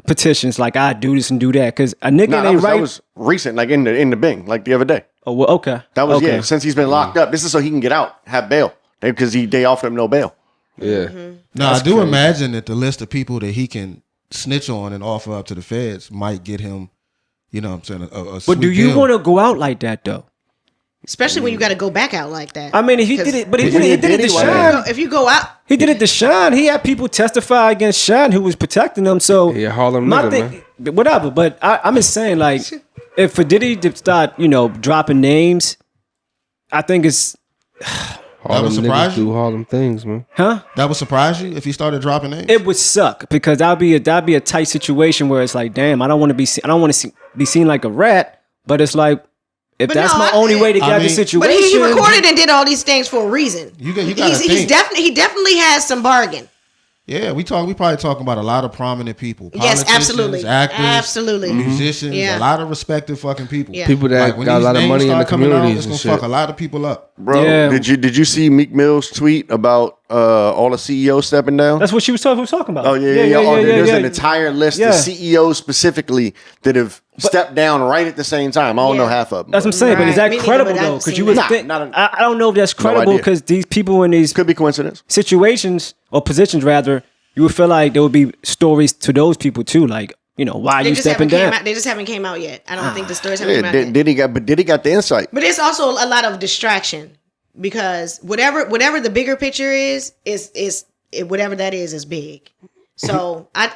petitions, like I do this and do that. Because a nigga No, ain't that right. was recent, like in the Bing, like the other day. Oh, well, okay. That was okay. since he's been locked up. This is so he can get out, have bail, because they offered him no bail. Yeah. Now, I do imagine that the list of people that he can snitch on and offer up to the feds might get him, you know what I'm saying, a But do you want to go out like that though? Especially when you got to go back out like that. I mean, he did it, but he did it to Diddy, Sean. If you go out, He did it to Sean. He had people testify against Sean who was protecting him. So Yeah, Harlem my nigga, thing, whatever. But I'm just saying, like, if for Diddy to start, dropping names, I think it's, All would them surprise niggas you? do Harlem things, man. huh? That would surprise you if he started dropping names? It would suck because that'd be a tight situation where it's like, damn, I don't want to be seen like a rat. But it's like, if But that's no, my only way to get I out the mean- situation. but he recorded and did all these things for a reason. You gotta He's think. he definitely has some bargain. Yeah, we probably talking about a lot of prominent people. Yes, Politicians, absolutely, actors, absolutely. musicians, Yeah. a lot of respected fucking people. Yeah. People that Like, when got a these lot of names money in the start coming out, communities it's and gonna shit. fuck a lot of people up. Bro, Yeah. did you see Meek Mill's tweet about all the CEOs stepping down? That's what she was talking about. Oh yeah. Oh, there's an yeah. entire list Yeah. of CEOs specifically that have stepped down right at the same time. I don't know Yeah. half of them. That's what I'm saying. But is Right. that Me neither, credible but though? I've Because seen you would that. think. Not I don't know if that's credible idea. because these people in these Could be coincidence. situations or positions rather, you would feel like there would be stories to those people too. Like, why are They you just stepping haven't came down? out. They just haven't came out yet. I don't think the stories haven't Yeah, come out yet. Diddy got the insight. But it's also a lot of distraction because whatever the bigger picture is whatever that is big. So I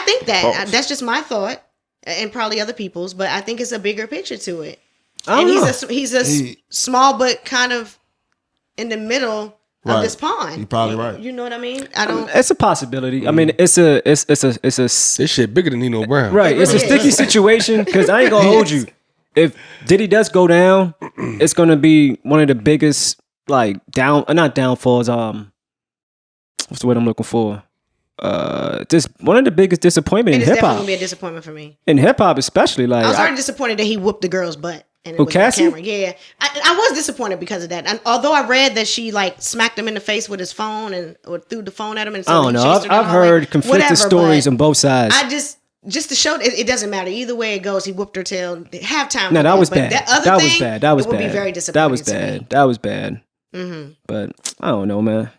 think that that's just my thought and probably other people's, but I think it's a bigger picture to it. I don't And know. he's a small but kind of in the middle Right. this pond. You're probably right. You know what I mean? I don't. It's a possibility. I mean, it's a This shit bigger than Nino Brown. right. It's a sticky situation because I ain't gonna hold you. If Diddy does go down, it's gonna be one of the biggest like not downfalls. What's the word I'm looking for? Just one of the biggest disappointment in It's hip definitely hop. gonna be a disappointment for me. In hip hop, especially like I was already disappointed that he whooped the girl's butt. And it Who, was on Cassie? camera. Yeah, I was disappointed because of that. And although I read that she like smacked him in the face with his phone or threw the phone at him, and I don't he know. chased her down I've the hallway. heard conflicted Whatever, stories but on both sides. I just to show it doesn't matter either way it goes. He whooped her till halftime. No, that was but bad. That other That thing, was bad. That was it would bad. be very disappointing. That was to me. bad. That was bad. But I don't know, man.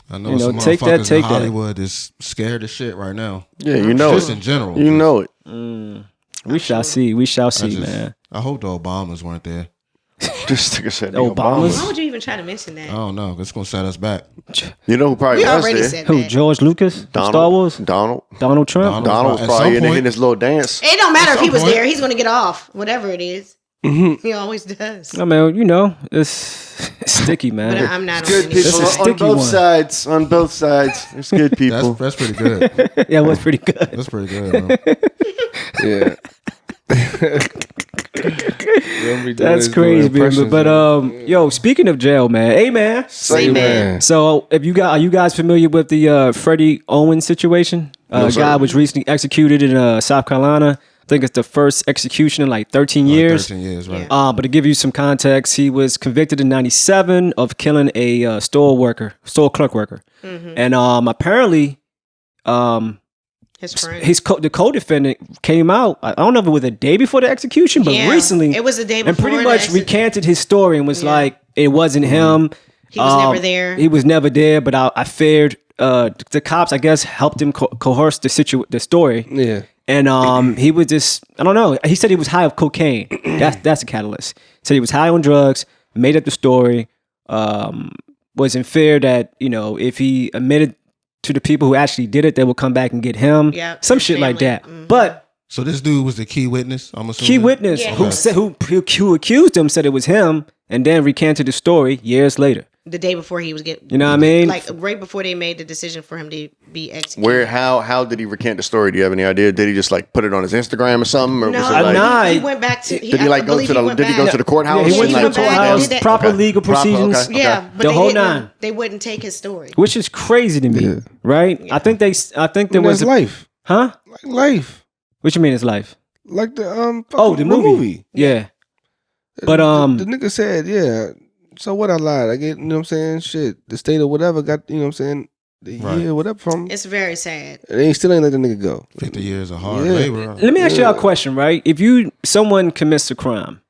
I know You know, some take that, motherfuckers take in that. Hollywood is scared as shit right now. Yeah, you know Just it. in general. You know it. We shall see. We shall see, man. I hope the Obamas weren't there. Just like I said, the Obamas? Why would you even try to mention that? I don't know. It's gonna set us back. You know who probably We was already there? said Who? that. George Lucas? From Star Wars? Donald. Donald Trump? Donald was At probably some in there point- hitting his little dance. It don't matter if At he some was point- there. He's gonna get off, whatever it is. He always does. I mean, you know, it's sticky, man. But I'm not Good on people This is a on sticky both one. sides. On both sides, it's good people. That's pretty good. Yeah, it was pretty good. That's pretty good. Bro. Yeah. That's crazy, man. But yo, speaking of jail, man. Hey, man. Say man. So, are you guys familiar with the Freddie Owens situation? No, A sir. guy was recently executed in South Carolina. I think it's the first execution in like 13 years. 13 years, right? Yeah. But to give you some context, he was convicted in '97 of killing a store clerk worker, and apparently, His friend. the co-defendant came out. I don't know if it was the day before the execution, but Yeah, recently it was the day and before pretty the much execution. recanted his story and was like, it wasn't him. He was never there. He was never there, but I feared the cops, I guess, helped him coerce the story. Yeah. And he was just, I don't know. He said he was high of cocaine. That's a catalyst. Said he was high on drugs, made up the story, was in fear that, you know, if he admitted to the people who actually did it, they will come back and get him. Yeah, Some his shit like family. that. But So this dude was the key witness. I'm assuming. key witness Yeah. who accused him said it was him and then recanted the story years later. The day before he was getting, You know what I mean? like right before they made the decision for him to be executed. How did he recant the story? Do you have any idea? Did he just like put it on his Instagram or something? Or No, was it like, nah, he went back to. did he like go to the? Did he go to the courthouse? Yeah, he went and, to like, the went back and courthouse, did that. proper Okay. legal Proper, proceedings, okay. Yeah, but The they whole didn't. nine. They wouldn't take his story. which is crazy to me, right? I think there was life. huh? Like life. What you mean it's life? Like the Oh, the fucking movie. Yeah. But the nigga said, yeah. So what? I lied. I get, you know what I'm saying? Shit, the state or whatever got, you know what I'm saying? The Right. year, whatever from. It's very sad. They still ain't let the nigga go. 50 years of hard Yeah. labor. let me ask you a question, right? If someone commits a crime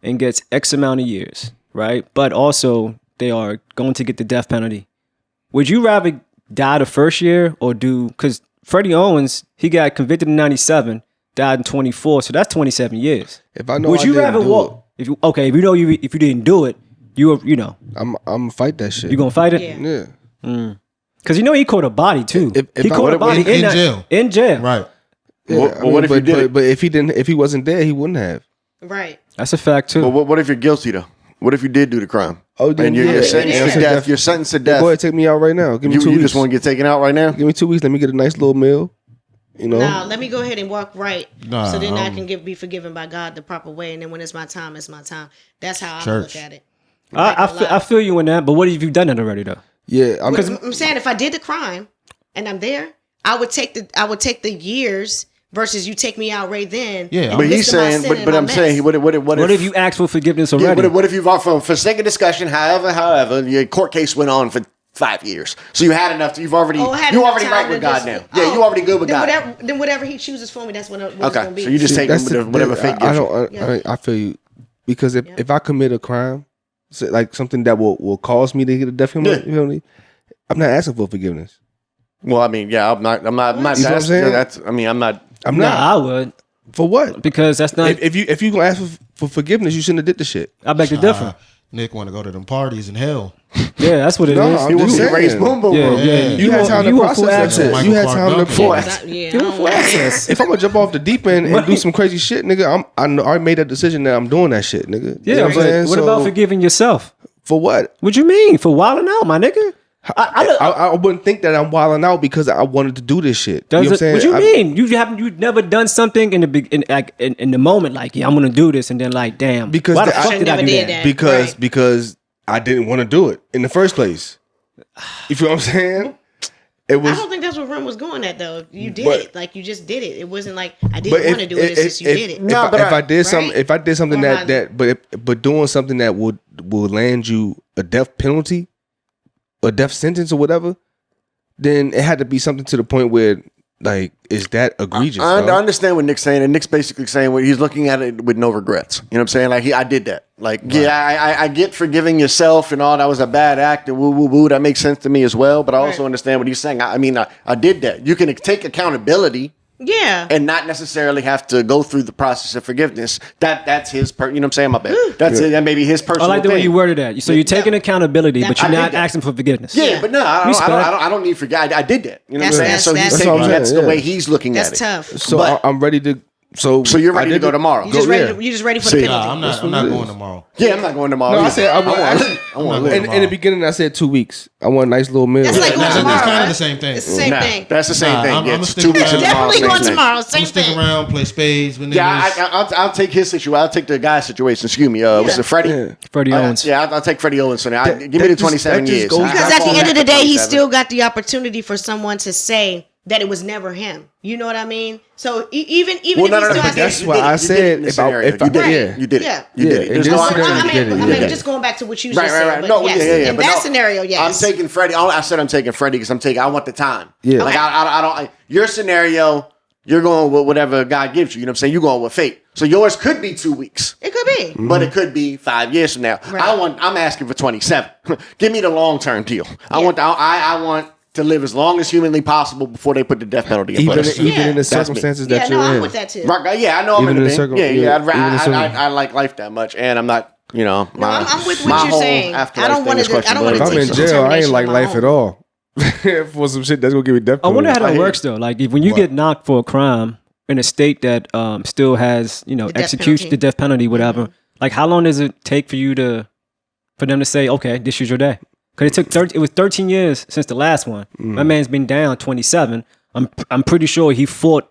and gets X amount of years, right? But also they are going to get the death penalty. Would you rather die the first year or because Freddie Owens, he got convicted in 97, died in 24, so that's 27 years. If I know, Would I you didn't rather do walk? If you didn't do it, you know, it, I'm gonna fight that shit. you gonna fight it? Yeah. Yeah. Because he caught a body too. If he I caught a would've- body in that- jail. In jail. Right. Yeah, Well, I mean, what if but, he did but, it? but if he wasn't there, he wouldn't have. Right. That's a fact too. But what if you're guilty though? What if you did do the crime? Oh, then and you're yeah. sentenced Yeah. to death. You're sentenced to death. Go ahead, take me out right now. Give me 2 You weeks. just want to get taken out right now? Give me 2 weeks. Let me get a nice little meal. You know. Now let me go ahead and walk right, Nah, so then I can be forgiven by God the proper way. And then when it's my time, it's my time. That's how I Church. look at it. I feel you in that. But what if you've done that already though? Yeah. I'm saying if I did the crime and I'm there, I would take the years versus you take me out right then. Yeah, in But the he's midst of my saying, sin and but my I'm mess. saying, What if you asked for forgiveness Yeah, already? what if you've for sake of discussion, however, your court case went on for 5 years, so you had enough. You've already Oh, I had you enough already time right to with God just- now. Yeah, you already good with then God. Whatever he chooses for me, that's what it's Okay, gonna be. so you just take That's the- whatever fate I gives you. don't. I feel you because if I commit a crime, so like something that will cause me to get a death penalty, Yeah. you feel me? I'm not asking for forgiveness. Well, I mean, yeah, I'm not. You know what I'm That's, saying? that's. I mean, I'm not. I'm Nah, not. I would For what? because that's not. If you gonna ask for forgiveness, you shouldn't have did the shit. I beg to differ. Nick want to go to them parties in hell. Yeah, that's what it is. No, I'm You just want to raise saying. boom boom Yeah, boom. yeah. You had time to want process full that access. shit. Michael You had Clark time to Duncan. Full process. access. Yeah, I You want don't full want that. access. If I'm gonna jump off the deep end and do some crazy shit, nigga, I already made that decision that I'm doing that shit, nigga. You Yeah, know what I'm saying? but what about So, forgiving yourself? For what? What you mean? For wilding out, my nigga? I wouldn't think that I'm wilding out because I wanted to do this shit. You know what I'm saying? What you mean? You've never done something in the moment like, yeah, I'm gonna do this, and then like, damn, because why the fuck did I do that? Because I didn't want to do it in the first place. You feel what I'm saying? It was. I don't think that's what Rim was going at though. You did it, like you just did it. It wasn't like I didn't want to do it. It's just you did it. No, if I did something, right? if I did something but doing something that would land you a death penalty, a death sentence or whatever, then it had to be something to the point where, like, is that egregious? I understand what Nick's saying, and Nick's basically saying what he's looking at it with no regrets. You know what I'm saying? Like, I did that. Like, right. Yeah, I get forgiving yourself and all. That was a bad act and woo woo woo. That makes sense to me as well. But I also understand what he's saying. I mean, I did that. You can take accountability. Yeah. And not necessarily have to go through the process of forgiveness. That's his you know what I'm saying? My bad. That's it. That may be his personal I like the way you worded that. So you're taking accountability, but you're not asking for forgiveness. Yeah, but no, I don't need forgiveness. I did that. You know what I'm saying? So that's the way he's looking at it. That's tough. So but, I'm ready to. So you're ready to go tomorrow? You just ready for the penalty? I'm not going tomorrow. Yeah, I'm not going tomorrow. No, I said I want. In the beginning, I said 2 weeks. I want a nice little meal. That's like going tomorrow. That's kind of the same thing. It's the same thing. That's the same thing. I'm 2 weeks tomorrow. Definitely going tomorrow. Same thing. Stick around, play spades. Yeah, I'll take his situation. I'll take the guy's situation. Excuse me. Was it Freddie? Yeah. Freddie Owens. Yeah, I'll take Freddie Owens. So now, give me the 27 years. Because at the end of the day, he still got the opportunity for someone to say that it was never him. You know what I mean? So even if he still has that's why I said you did it. You did it. There's no I mean, just going back to what you just said. Right. No, yes. In that scenario, yes. I'm taking Freddie. I said I'm taking Freddie because I want the time. Yeah. Like I don't. Your scenario, you're going with whatever God gives you. You know what I'm saying? You're going with fate. So yours could be 2 weeks. It could be. But it could be 5 years from now. Right. I'm asking for 27. Give me the long-term deal. I want to live as long as humanly possible before they put the death penalty in place. Even in the circumstances that you're in. I'm with that too. Right, yeah, I know I'm in the I like life that much, and I'm not, I'm with what you're saying. I don't want to if I'm in jail, I ain't like life at all. For some shit that's going to give me death penalty. I wonder how that works, though. Like, when you get knocked for a crime in a state that still has, execution, the death penalty, whatever, like, how long does it take for them to say, okay, this is your day? Because it was 13 years since the last one. My man's been down 27. I'm pretty sure he fought,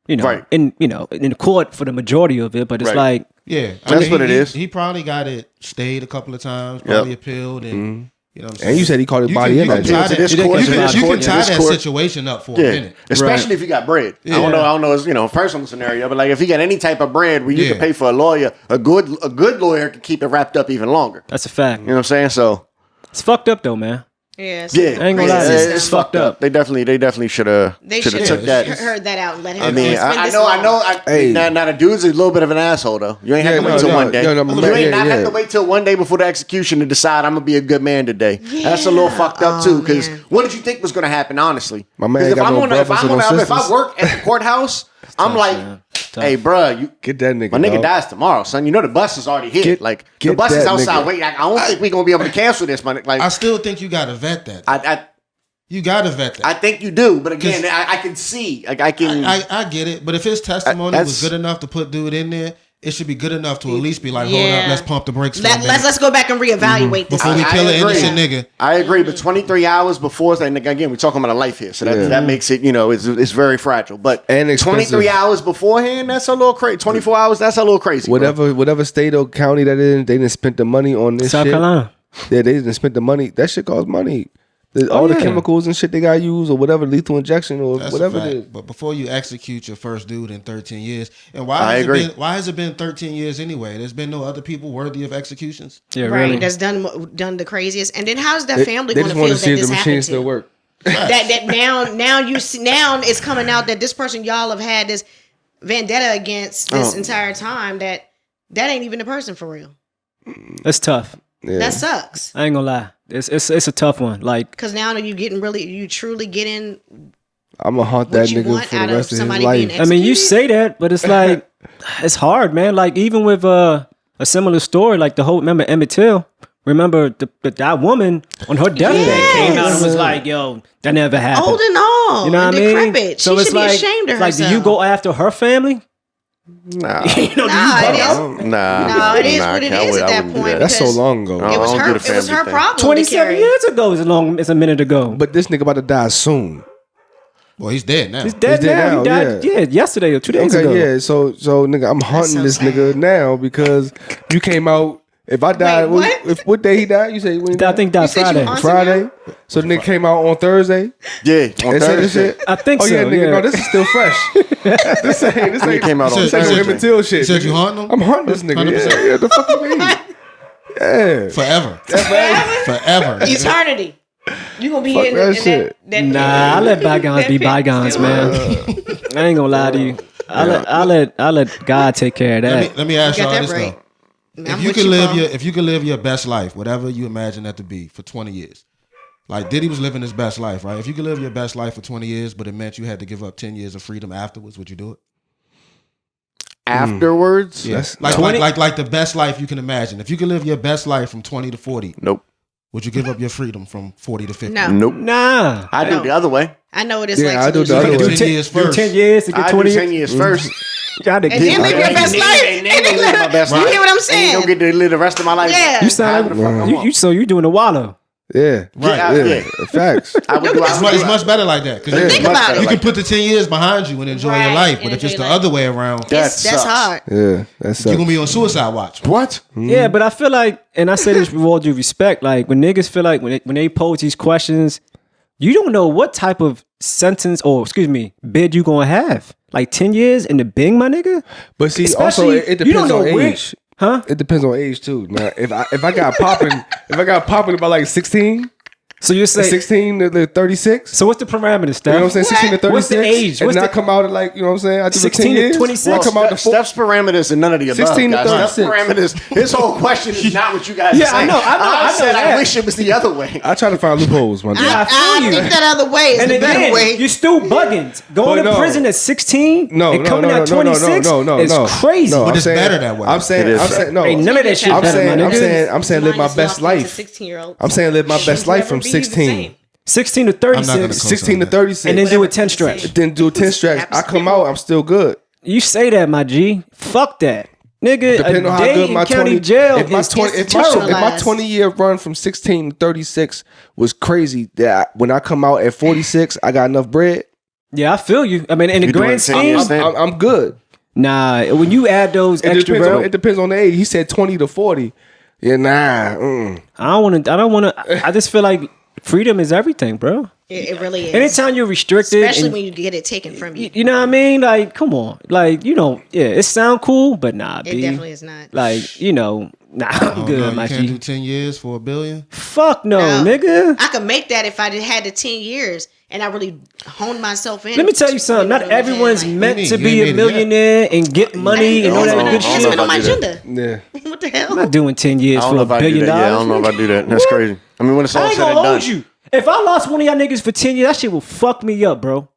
in the court for the majority of it. But it's like, that's what it is. He probably got it stayed a couple of times, probably appealed, and you know what I'm saying? And you said he called it body in that. You can tie that situation up for a minute, especially if you got bread. I don't know. It's a personal scenario, but like if you got any type of bread where you can pay for a lawyer, a good lawyer can keep it wrapped up even longer. That's a fact. You know what I'm saying? So. It's fucked up though, man. Yeah, I ain't gonna lie, it's fucked up. They definitely should have. They should have heard that out and let him. I mean, I know. Now the dude's a little bit of an asshole though. You ain't have to wait till one day. You ain't not have to wait till one day before the execution to decide I'm gonna be a good man today. That's a little fucked up too. Because what did you think was gonna happen? Honestly, my man. If I work at the courthouse, I'm like. Hey, bro, you get that nigga. My nigga dies tomorrow, son. You know the bus is already hit. The bus is outside waiting. I don't think we're gonna be able to cancel this, man. Like, I still think you gotta vet that. You gotta vet that. I think you do, but again, I can see. Like, I get it, but if his testimony was good enough to put dude in there, it should be good enough to at least be like, hold up, let's pump the brakes. Let's go back and reevaluate this before we kill an innocent nigga. I agree, but 23 hours before, and again, we're talking about a life here, so that makes it, it's very fragile. But 23 hours beforehand, that's a little crazy. 24 hours, that's a little crazy. Whatever state or county that is, they didn't spend the money on this. South Carolina. Yeah, they didn't spend the money. That shit costs money. All the chemicals and shit they got used or whatever, lethal injection or whatever it is. But before you execute your first dude in 13 years, and why has it been 13 years anyway? There's been no other people worthy of executions. Yeah, really. That's done the craziest. And then how's that family going to feel that this happened still work? that now it's coming out that this person y'all have had this vendetta against this entire time that ain't even the person for real. That's tough. Yeah. That sucks. I ain't gonna lie. It's a tough one. Like, because now you truly getting. I'm gonna haunt that nigga for the rest of his life. I mean, you say that, but it's like it's hard, man. Like, even with a similar story, like remember Emmett Till? Remember that woman on her deathbed came out and was like, "Yo, that never happened." Old and all, you know what I mean? Decrepit. So she should be ashamed of herself. Like, do you go after her family? Nah. You know, Nah, it is. Nah. No, it is nah, what it I is at that wouldn't do point. That's so because long ago. I It was don't her. do It the was her family thing. problem. to 27 carry. years ago is as a minute ago. But this nigga about to die soon. Well, he's dead now. He's dead He's dead now. He now, died yesterday or 2 days Okay, ago. yeah. So nigga, I'm hunting so this sad. nigga now because you came out. If I died, what? what day he died? You say when he I died? think that said you Friday. on- Friday. So the nigga came out on Thursday. Yeah, on And said this Thursday. shit. I think Oh so. yeah, nigga. yeah. No, this is still fresh. this ain't came out on this ain't no Thursday. Emmett Till shit. You said nigga. you hunting him? I'm hunting this nigga. 100%. Yeah, the fuck you mean? Yeah. Forever. Forever. Eternity. You gonna be Fuck in that that shit. Nah, I let bygones be bygones, man. I ain't gonna lie to you. I let God take care of that. Let me ask You got y'all that this right. though. I'm If you with could live bro. if you could live your best life, whatever you imagine that to be, for 20 years. Like Diddy was living his best life, right? If you could live your best life for 20 years, but it meant you had to give up 10 years of freedom afterwards, would you do it? Afterwards? Yes. Like 20? like the best life you can imagine. If you could live your best life from 20 to 40, Nope. would you give up your freedom from 40 to 50? No, Nope. Nah. I do it the other way. I know what it's Yeah, like. I to do lose the other your- way. Do 10 years Do first. 10 years to get I 20 do years. 10 years first. Gotta And then live your best life. And then go live my best You life. hear what I'm And saying? go get to live the rest of my life. Yeah. You sound However the fuck I like want. so you doing a wallow. Yeah. Right. Yeah. Facts. I would do It's much better like that. Because Think about you it. can put the 10 years behind you and enjoy your Right, life. and But if it's enjoy the your life. other way around, That That's sucks. hard. Yeah. That's you're going to be on suicide watch. What? Yeah, but I feel like, and I say this with all due respect, like when niggas feel like when they pose these questions, you don't know what type of sentence or bid you gonna have. Like 10 years in the Bing, my nigga. But see, also Especially, it you don't depends know on where- age. Huh? It depends on age too. Now, if I got popping about like 16, So you say 16 to 36. So what's the parameters, Steph? You know what I'm saying? 16 to 36. What's the age? And What's not the- come out at like, you know what I'm saying? I do 16 10 to years. 26? Well, come out to Steph's parameters and none of the above. 16 to guys. Steph's 36. parameters. His whole question is not what you guys Yeah, are saying. I know I said that. I wish it was the other way. I try to find loopholes, my dude. I feel I you. think that other way is And the better again, way. you're still bugging. Going But to no. prison at 16 No, and no, coming no, out no, no, 26 no, is crazy. No, But I'm it's saying- better that way. I'm saying, It is. I'm saying, no. Ain't none of that shit I'm better, saying, my nigga. I'm saying, live my best life. 16-year-old. I'm saying live my best life from 16. 16 to I'm not gonna 36. co- 16 to 36. And then do a 10 stretch. Then do 10 stretch. I come out, I'm still good. You say that, my G. Fuck that. Nigga, Depending a on how day good in my county 20 jail if my is 20 if terrible. my 20-year run from 16 to 36 was crazy, that when I come out at 46, I got enough bread. Yeah, I feel you. I mean, in the You doing grand 10 years scheme, then? I'm good. nah. When you add those It extra, depends, it depends on the age. He said 20 to 40. Yeah, nah. I don't want to. I just feel like freedom is everything, bro. It really is. Anytime you're restricted, Especially and- when you get it taken from you. you know what I mean? Like, come on, like yeah, it sound cool, but nah, It B. definitely is not. Like, nah, I'm Oh, good, no, my you can't G. do 10 years for $1 billion? Fuck no, No. nigga. I could make that if I had the 10 years and I really honed myself in. Let me tell you something. Not everyone's meant mean? to You be ain't a made it millionaire and get money and all that good I don't shit. know on my if I do that. agenda. Yeah. What the hell? I'm not doing 10 years I don't for know $1 if I do billion. that. Yeah, I don't know if I do that. That's crazy. I mean, when it's I all ain't said and gonna done. hold you. If I lost one of y'all niggas for 10 years, that shit will fuck me up, bro.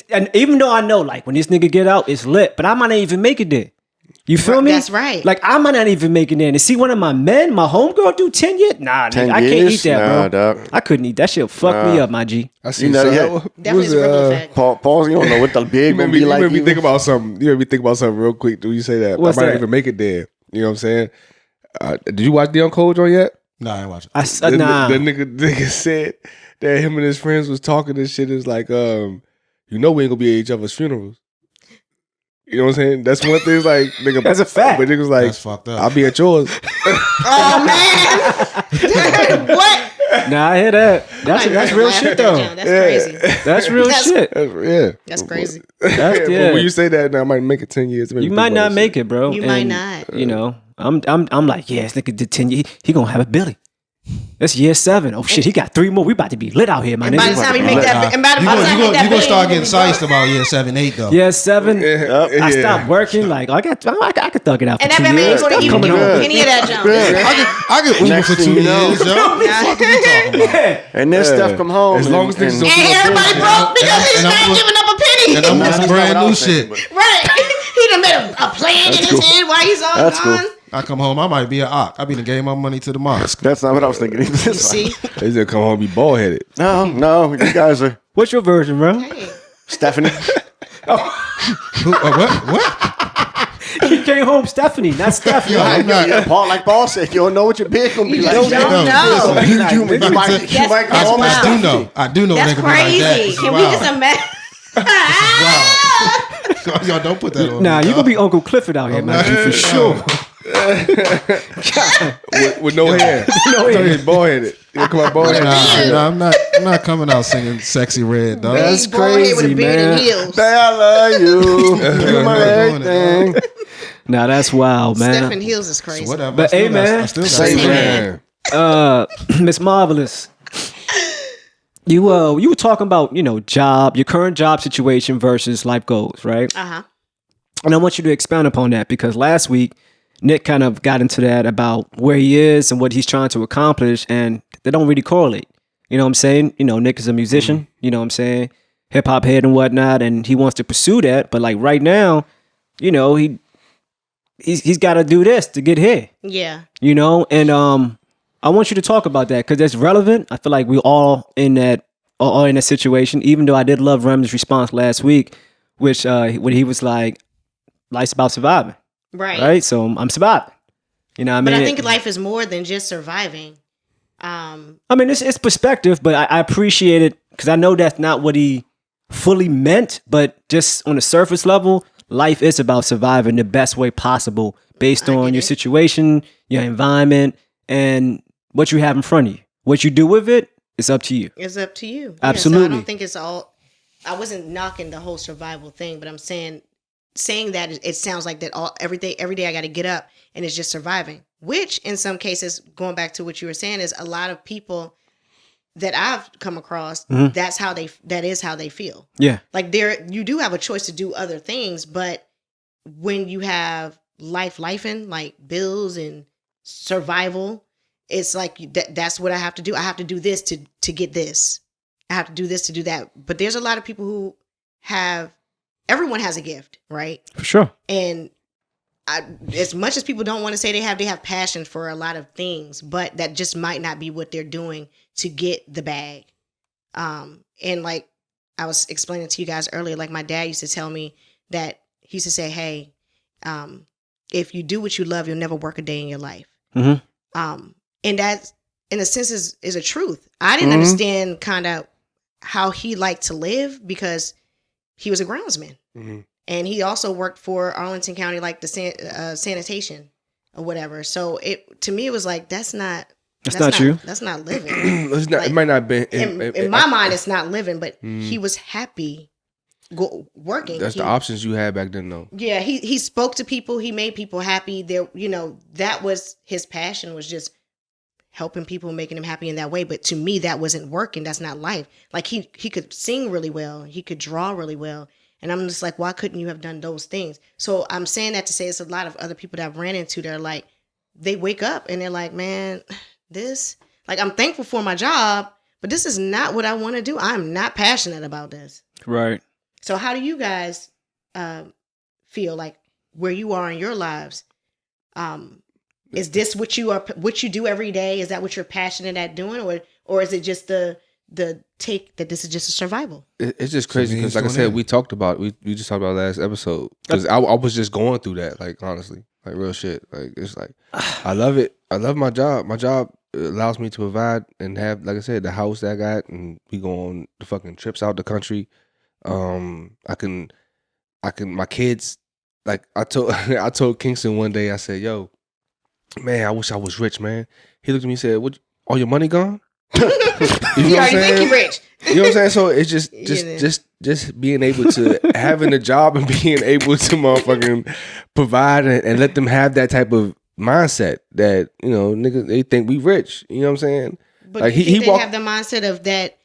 And even though I know, like, when this nigga get out, it's lit, but I might not even make it there. You feel me? That's right. Like, I might not even make it there. And to see one of my men, my homegirl, do 10 years? Nah, 10 nigga, I can't years? eat that, Nah, bro. dog. I couldn't eat that shit. Will fuck me up, my G. I see. You know, so yeah. what Definitely was is a real fact. Pause. You don't know what the big You gonna made be me, like. you made me either. think about something. You made me think about something real quick. Do you say that? What's I might that? not even make it there. You know what I'm saying? Did you watch Dion Cole joint yet? Nah, I ain't watching. Nah. The nigga said that him and his friends was talking and shit. Is like, you know, we ain't gonna be at each other's funerals. You know what I'm saying? That's one thing. It's like, nigga, That's a fact. But niggas like, That's fucked up. I'll be at yours. Oh, man. What? Nah, I hear that. That's real shit, though. That's crazy. That's real That's- shit. Yeah. That's crazy. That's, But yeah. when you say that, now I might make it 10 years. You might not make it, bro. You might not. You know, I'm like, yeah, this nigga did 10 years. He gonna have a Billy. That's year 7. Oh shit, he got 3 more. We about to be lit out here, my And by the nigga. time he make that, and by the You time he make that, gonna start billion, getting sized about year 7, 8 though. Year 7. I Yeah. stopped working. Like I could thug it out. and for that 2 man ain't years. gonna That's even coming give on. a penny of that junk. I get Uber Next for 2 thing you know- years, yo. What the fuck are you talking about? And then Steph come home. As long as niggas don't And everybody broke because he's and I'm not look- giving up a penny. And I'm Nah, on that's some not brand what I new was saying, shit. Right. He done made a plan in his head while he's all That's gone. cool. I come home, I might be an ock. I be done gave my money to the mosque. That's not what I was thinking either. You see? They just come home and be bald headed. No, you guys are What's your version, bro? Hey. Stephanie. What? You came home, Stephanie, not Steph. Yo, I'm not. Paul said, you don't know what your bid gonna be like. You don't know. You might go home That's and wild. I do know. That's they can be like that. crazy. This is Can we wild. get some back? Wow. Y'all don't put that on. Nah, me, you dog. gonna be Uncle Clifford out here, man, for sure. with no hair. No hair. He's bald headed. Come on, bald headed. Nah, I'm not coming out singing "Sexy Red," dog. That's Big boy with crazy, a beard and man. heels. I love you. You're my I'm not doing it, everything. dog. Nah, that's wild, man. Stephen Heels is crazy. So whatever. But, hey, man. I still got Same Same man. Miss Marvelous. You were talking about, your current job situation versus life goals, right? Uh-huh. And I want you to expound upon that because last week Nick kind of got into that about where he is and what he's trying to accomplish, and they don't really correlate. You know what I'm saying? Nick is a musician, you know what I'm saying? Hip hop head and whatnot, and he wants to pursue that, but like right now, he's got to do this to get here. Yeah. And I want you to talk about that because that's relevant. I feel like we all in that situation. Even though I did love Rem's response last week, which when he was like, "Life's about surviving," right? So I'm surviving. You know what I mean? But I think life is more than just surviving. I mean, it's perspective, but I appreciate it because I know that's not what he fully meant. But just on the surface level, life is about surviving the best way possible based on your situation, your environment, and what you have in front of you. What you do with it is up to you. It's up to you. Absolutely. Yeah, so I don't think it's all. I wasn't knocking the whole survival thing, but I'm saying that it sounds like that every day I got to get up and it's just surviving. Which in some cases, going back to what you were saying, is a lot of people that I've come across. That is how they feel. Yeah. Like you do have a choice to do other things, but when you have lifing, like bills and survival, it's like that's what I have to do. I have to do this to get this. I have to do this to do that. But there's a lot of people who everyone has a gift, right? For sure. And as much as people don't want to say they have passion for a lot of things, but that just might not be what they're doing to get the bag. And like I was explaining to you guys earlier, like my dad used to tell me that he used to say, "Hey, if you do what you love, you'll never work a day in your life." Mm-hmm. And that, in a sense, is a truth. I didn't understand kind of how he liked to live because he was a groundsman. Mm-hmm. And he also worked for Arlington County, like the sanitation or whatever. So to me, it was like, that's not you. That's not living. It's not, it might not be. In my mind, it's not living, but he was happy working. That's the options you had back then, though. Yeah, he spoke to people. He made people happy. There, that was his passion, was just helping people, making them happy in that way. But to me, that wasn't working. That's not life. Like he could sing really well. He could draw really well. And I'm just like, why couldn't you have done those things? So I'm saying that to say it's a lot of other people that I've ran into that are like, they wake up and they're like, man, I'm thankful for my job, but this is not what I want to do. I'm not passionate about this. Right. So how do you guys feel like where you are in your lives? Is this what you do every day? Is that what you're passionate at doing? Or is it just the take that this is just a survival? It's just crazy because, like I said, we just talked about last episode because I was just going through that, like, honestly, like real shit. Like, it's like I love it. I love my job. My job allows me to provide and have, like I said, the house that I got, and we go on the fucking trips out the country. I can my kids, like I told Kingston one day, I said, "Yo, man, I wish I was rich, man." He looked at me and said, "What? All your money gone?" You know You already think you're rich. You know what I'm saying? So it's just being able to having a job and being able to motherfucking provide and let them have that type of mindset that, niggas, they think we rich. You know what I'm saying? But like you think they have the mindset of that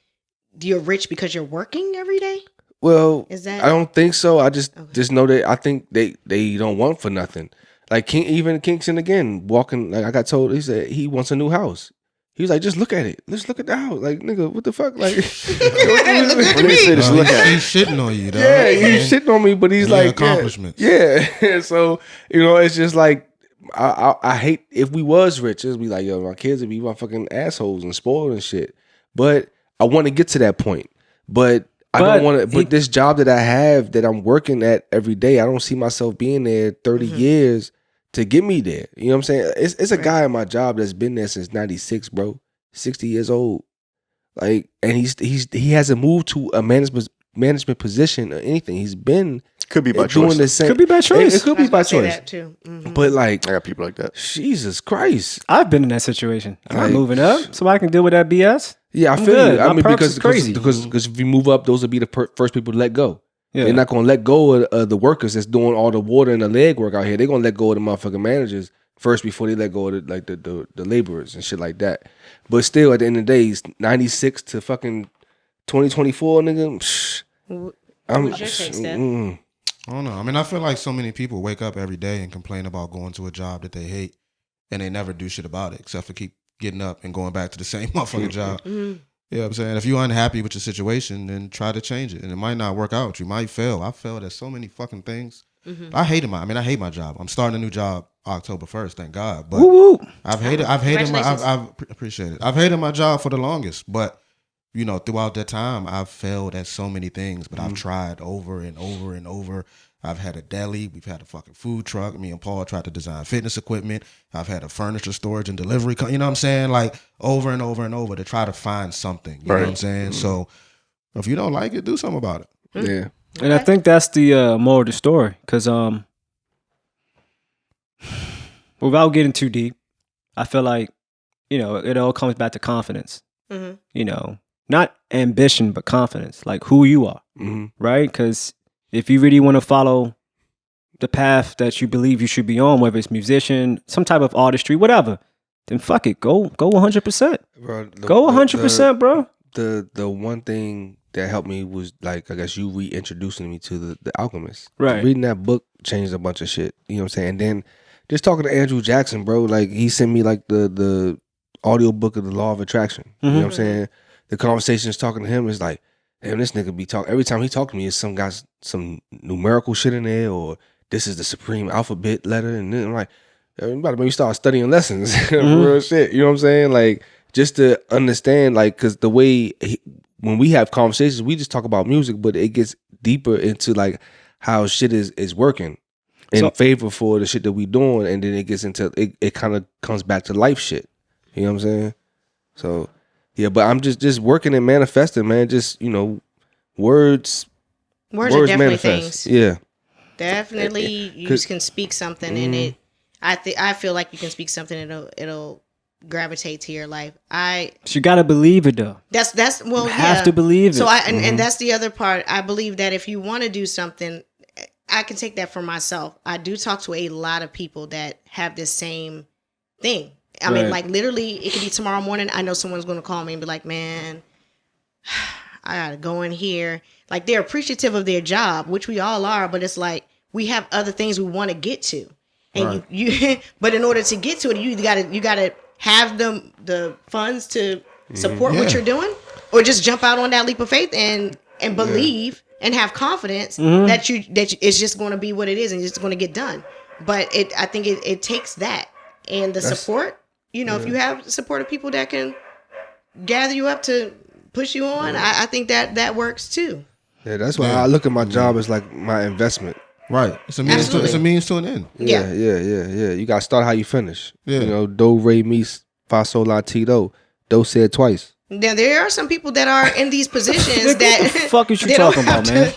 you're rich because you're working every day? Well, Is that? I don't think so. I just know that I think they don't want for nothing. Like even Kingston again, walking, like I got told, he said he wants a new house. He was like, just look at it. Let's look at the house. Like, nigga, what the fuck? Like, He's shitting on you, dog. Yeah, he's shitting on me, but he's like, accomplishments. Yeah. So, it's just like, I hate, if we was rich, it'd be like, yo, my kids would be my fucking assholes and spoiled and shit. But I want to get to that point. But I don't want to. But this job that I have, that I'm working at every day, I don't see myself being there 30 years to get me there. You know what I'm saying? It's a guy in my job that's been there since '96, bro. 60 years old. Like, and he hasn't moved to a management position or anything. He's been Could be by doing choice. the same. Could be by choice. It could be by choice. That too. But like, I got people like that. Jesus Christ. I've been in that situation. I'm not Like, moving up so I can deal with that BS. Yeah, I I'm feel good. you. I My mean, perks is crazy. because if you move up, those will be the first people to let go. Yeah. They're not gonna let go of the workers that's doing all the water and the leg work out here. They're gonna let go of the motherfucking managers first before they let go of the laborers and shit like that. But still, at the end of the day, it's 96 to fucking 2024, nigga. What's your take, Steph? I don't know. I mean, I feel like so many people wake up every day and complain about going to a job that they hate, and they never do shit about it except for keep getting up and going back to the same motherfucking job. You know what I'm saying? If you're unhappy with your situation, then try to change it, and it might not work out. You might fail. I failed at so many fucking things. I hate my job. I'm starting a new job October 1st, thank God. But Woo-woo. I've hated appreciate it. I've hated my job for the longest, but you know, throughout that time, I've failed at so many things, but I've tried over and over and over. I've had a deli. We've had a fucking food truck. Me and Paul tried to design fitness equipment. I've had a furniture storage and delivery. You know what I'm saying? Like over and over and over to try to find something. You know what I'm saying? So if you don't like it, do something about it. Yeah. And I think that's the moral of the story. Because without getting too deep, I feel like, you know, it all comes back to confidence. You know, not ambition, but confidence. Like who you are, right? Because if you really want to follow the path that you believe you should be on, whether it's musician, some type of artistry, whatever, then fuck it. Go 100%. Bro, Go 100%, bro. The one thing that helped me was, like, I guess you reintroducing me to the Alchemist. Right. Reading that book changed a bunch of shit. You know what I'm saying? And then just talking to Andrew Jackson, bro, like he sent me like the audio book of the Law of Attraction. You know what I'm saying? The conversations talking to him is like, damn, this nigga be talking. Every time he talk to me, it's some numerical shit in there, or this is the supreme alphabet letter, and then I'm like, you about to maybe start studying lessons, real shit. You know what I'm saying? Like, just to understand, like, because the way when we have conversations, we just talk about music, but it gets deeper into like how shit is working in favor for the shit that we doing, and then it gets into it kind of comes back to life shit. You know what I'm saying? So yeah, but I'm just working and manifesting, man. Just, you know, words Are definitely manifest. things. Yeah. Definitely, you can speak something in it. I feel like you can speak something, it'll gravitate to your life. But you gotta believe it though. That's well, You have to believe it. So and that's the other part. I believe that if you want to do something, I can take that for myself. I do talk to a lot of people that have this same thing. I mean, like literally, it could be tomorrow morning. I know someone's going to call me and be like, "Man, I gotta go in here." Like they're appreciative of their job, which we all are, but it's like we have other things we want to get to, and you but in order to get to it, you gotta have the funds to support what you're doing, or just jump out on that leap of faith and believe and have confidence that it's just going to be what it is and it's going to get done. But I think it takes that and the support. You know, if you have supportive people that can gather you up to push you on, I think that works too. Yeah, that's why I look at my job as like my investment. Right. It's a means to an end. Yeah. You got to start how you finish. Yeah. You know, do, re, mi, fa, sol, la, ti, do. Do said twice. Now, there are some people that are in these positions that... What the fuck is you talking about, man?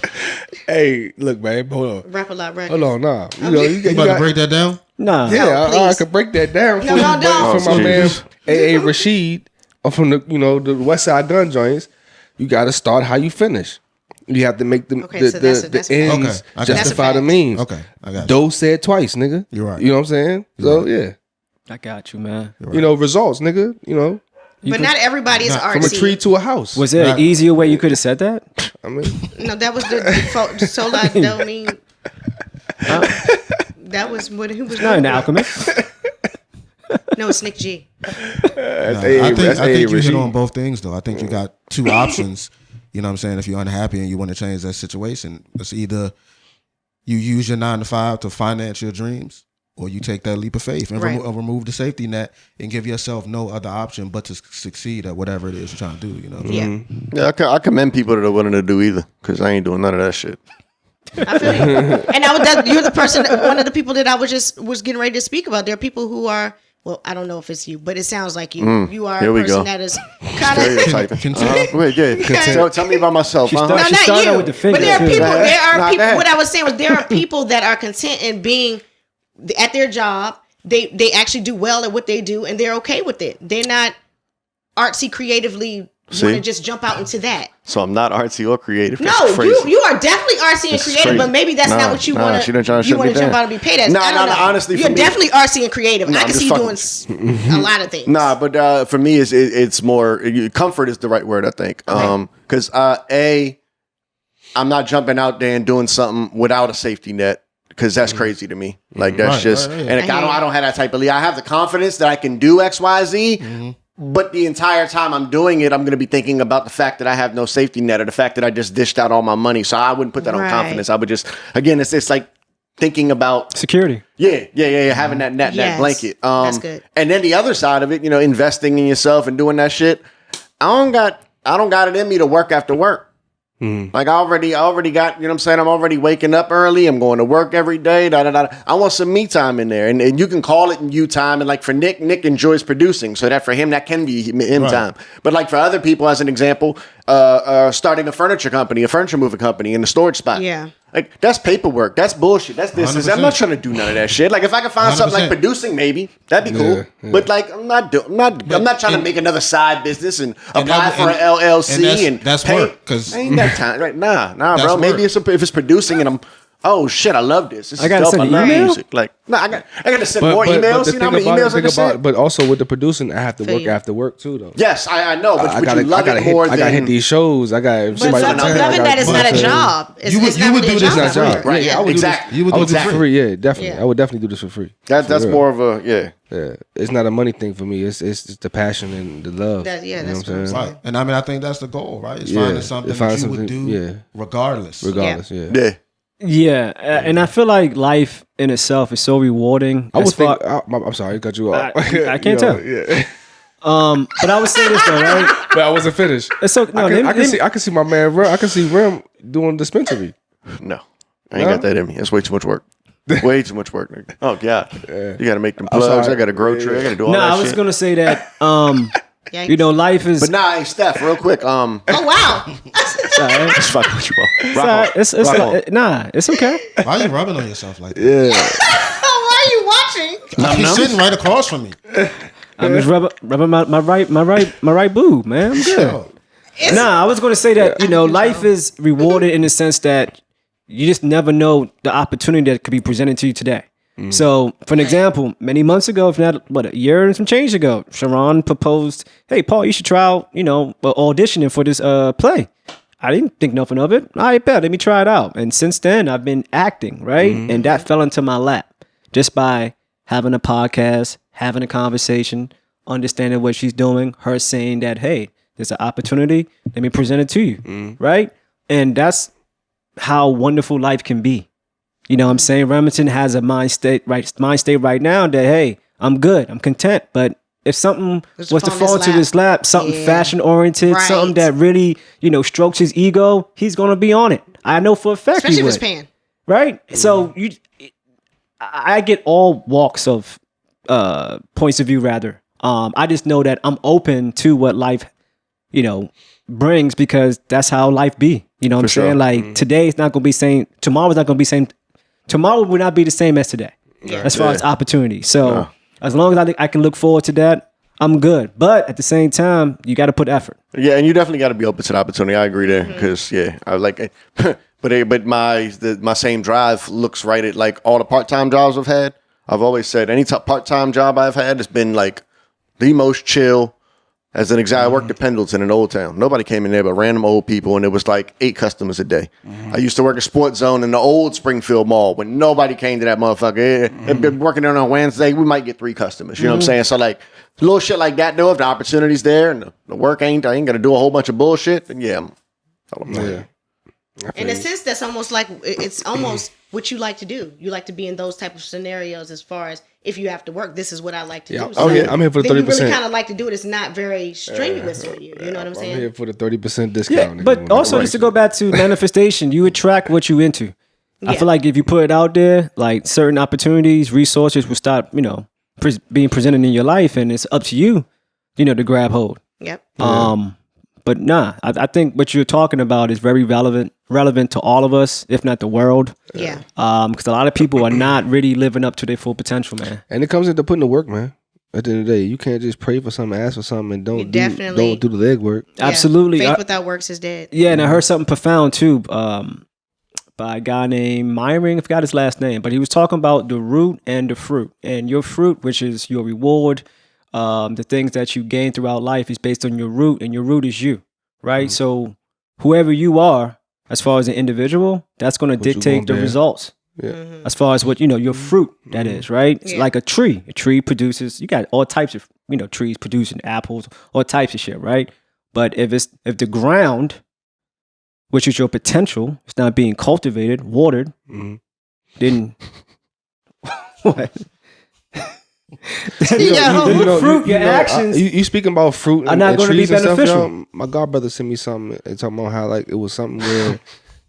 Hey, look, man, hold on. Rap a lot, right? Hold on, nah. You know, you You about to break that down? Nah. Yeah, No, I could break that down for No, you, no, but don't. from my man A.A. Rashid, or from the West Side Gun joints. You got to start how you finish. You have to make the that's ends Okay, I got justify you. the means. Okay, I got you. Do said twice, nigga. You're right. You know what I'm saying? So yeah, I got you, man. you know, results, nigga. You know, But not everybody is artsy. from a tree to a house. Was there an easier way you could have said that? I mean, No, that was the default. So like, don't mean... That was what he was... Not an alchemist. No, it's Nick G. I think you hit on both things, though. I think you got two options. You know what I'm saying? If you're unhappy and you want to change that situation, it's either you use your 9 to 5 to finance your dreams, or you take that leap of faith and Right. remove the safety net and give yourself no other option but to succeed at whatever it is you're trying to do. You know. Yeah. Yeah, I commend people that are willing to do either, because I ain't doing none of that shit. I feel you. And you're the person, one of the people that I was getting ready to speak about. There are people who are, well, I don't know if it's you, but it sounds like you. You are here a we person go. that is kind of. Stereotyping. Wait, yeah. Tell me about myself. She huh? started- No, She not started you. out with the finger, but there are too. people. Go ahead. There are Nah, go people. ahead. What I was saying was there are people that are content in being at their job. They actually do well at what they do, and they're okay with it. They're not artsy creatively See? want to just jump out into that. So I'm not artsy or creative. That's No, crazy. you are definitely artsy and This is creative, crazy. but maybe that's Nah, not what you nah, want she done trying to you shut want me to jump down. out and be paid as. Nah, I don't nah, know. honestly, for you're me- definitely artsy and creative. Nah, I I'm can just see you fucking doing a lot of things. Nah, but for me, it's more comfort is the right word, I think. Because I'm not jumping out there and doing something without a safety net, because that's crazy to me. Like that's Right, just, right. and I don't have that type of lead. I have the confidence that I can do X, Y, Z. But the entire time I'm doing it, I'm going to be thinking about the fact that I have no safety net, or the fact that I just dished out all my money. So I wouldn't put that on Right. confidence. I would just, again, it's like thinking about Security. Yeah, having that net, Yes, that blanket. that's good. And then the other side of it, investing in yourself and doing that shit. I don't got it in me to work after work. Like I already got, I'm saying? I'm already waking up early. I'm going to work every day. I want some me time in there. And you can call it you time. And like for Nick enjoys producing. So that for him, that can be him time. But like for other people, as an example, starting a furniture moving company in the storage spot. Yeah. Like that's paperwork. That's bullshit. That's this. I'm 100%. not trying to do none of that shit. Like if I can find something like 100%. producing, maybe that'd be cool. Yeah. But like I'm not trying to make another side business and apply that- for an LLC and that's pay. work, 'cause- I ain't got time. Right? Nah, That's bro. Maybe work. if it's producing and I'm. Oh shit! I love this. This I is gotta dope. send I an love email? music. Like, I got to send more emails. You know how many emails I can send? But also with the producing, I have to Feel work you. after work too, though. Yes, I know. But I would gotta, you love I gotta it hit, more I gotta than hit these shows. I got But somebody. loving that is not a job. It's, You would- it's you not would really do a this job. not a job. Right, Yeah, I would exactly. do this. I would do this for free. Yeah, definitely. Yeah. I would definitely do this for free. That's For real. more of a Yeah, it's not a money thing for me. It's just the passion and the love. That's You know what I'm saying. Right. And I think that's the goal, right? It's Yeah. finding something Find that you would something- do yeah. regardless. Regardless, yeah. Yeah. Yeah, and I feel like life in itself is so rewarding. I as would think. far- I'm sorry, I cut you off. I can't tell. Yeah, but I would say this though, right? but I wasn't finished. It's so no, I can see my man. I can see Rem doing dispensary. No, I ain't got that in me. That's way too much work. Way too much work. Nigga. Oh god, you got to make them plugs. sorry. I got to grow tree. I got to do all No, that I was shit. gonna say that. Yikes. Life is. But nah, hey Steph, real quick. Oh wow. Sorry. Just fucking with you, bro. It's Rock all on. right. It's Rock on. nah. It's okay. Why are you rubbing on yourself like that? Yeah, Why are you watching? He's sitting right across from me. I'm just rubbing my right boob, man. I'm good. Nah, I was gonna say that life is rewarded in the sense that you just never know the opportunity that could be presented to you today. So, for an example, many months ago, if not a year and some change ago, Sharon proposed, "Hey, Paul, you should try out, auditioning for this play." I didn't think nothing of it. I bet, let me try it out. And since then, I've been acting, right? And that fell into my lap just by having a podcast, having a conversation, understanding what she's doing, her saying that, "Hey, there's an opportunity. Let me present it to you," right? And that's how wonderful life can be. You know what I'm saying? Remington has a mind state right now that, hey, I'm good. I'm content. But if something Just was to fall in fall his to lap. his lap, something Yeah. fashion oriented, Right. something that really, strokes his ego, he's going to be on it. I know for a fact Especially he if would. it's paying. Right? So I get all walks of points of view rather. I just know that I'm open to what life, brings because that's how life be. You know what I'm sure. saying? Like today is not gonna be same, tomorrow's not gonna be same. Tomorrow will not be the same as today. As far as opportunity. So as long as I can look forward to that, I'm good. But at the same time, you gotta put effort. Yeah, and you definitely got to be open to the opportunity. I agree there because I like it. But my same drive looks right at like all the part-time jobs I've had. I've always said any part-time job I've had has been like the most chill. As an example, I worked at Pendleton in Old Town. Nobody came in there but random old people, and it was like 8 customers a day. I used to work at Sports Zone in the old Springfield Mall when nobody came to that motherfucker. Been working there on Wednesday, we might get 3 customers. You know what I'm saying? So like little shit like that, though, if the opportunity's there and the work I ain't gonna do a whole bunch of bullshit, then yeah, I'm yeah. In a sense, that's almost like it's almost what you like to do. You like to be in those type of scenarios as far as if you have to work, this is what I like to do. So I'm here for the 30%. You really kind of like to do it. It's not very strenuous on you. You know what I'm saying? I'm here for the 30% discount. Yeah, but also just to go back to manifestation, you attract what you into. I Yeah. feel like if you put it out there, like certain opportunities, resources will start, being presented in your life, and it's up to you, to grab hold. Yep. But nah, I think what you're talking about is very relevant to all of us, if not the world. Yeah. Because a lot of people are not really living up to their full potential, man. And it comes into putting the work, man. At the end of the day, you can't just pray for something, ask for something, and don't do the legwork. Yeah. Absolutely. Faith without works is dead. Yeah, and I heard something profound too, by a guy named Myring. I forgot his last name, but he was talking about the root and the fruit. And your fruit, which is your reward, the things that you gain throughout life, is based on your root, and your root is you, right? So whoever you are, as far as an individual, that's going to dictate the results. Yeah. As far as what, your fruit, that is, right? It's like a tree. A tree produces, you got all types of, trees producing apples, all types of shit, right? But if the ground, which is your potential, is not being cultivated, watered, then what? Your fruit, your actions. You speaking about fruit are not going to be beneficial. Stuff, my godbrother sent me something and talking about how like it was something where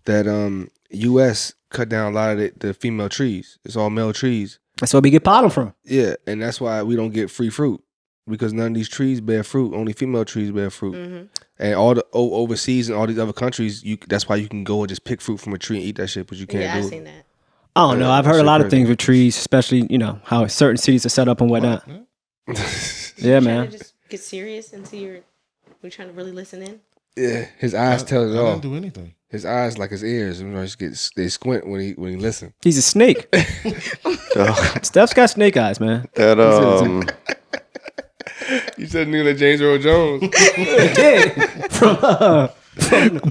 that U.S. cut down a lot of the female trees. It's all male trees. That's where we get pollen from. Yeah, and that's why we don't get free fruit because none of these trees bear fruit. Only female trees bear fruit. And all the overseas and all these other countries, that's why you can go and just pick fruit from a tree and eat that shit, but you can't do it. I've seen that. I don't know. I've heard a lot of things with trees, especially, how certain cities are set up and whatnot. Yeah, man. Trying to just get serious until we're trying to really listen in. Yeah, his eyes tell it all. I didn't do anything. His eyes like his ears. They squint when he listen. He's a snake. Steph's got snake eyes, man. You said nigga like James Earl Jones. He did. From Conan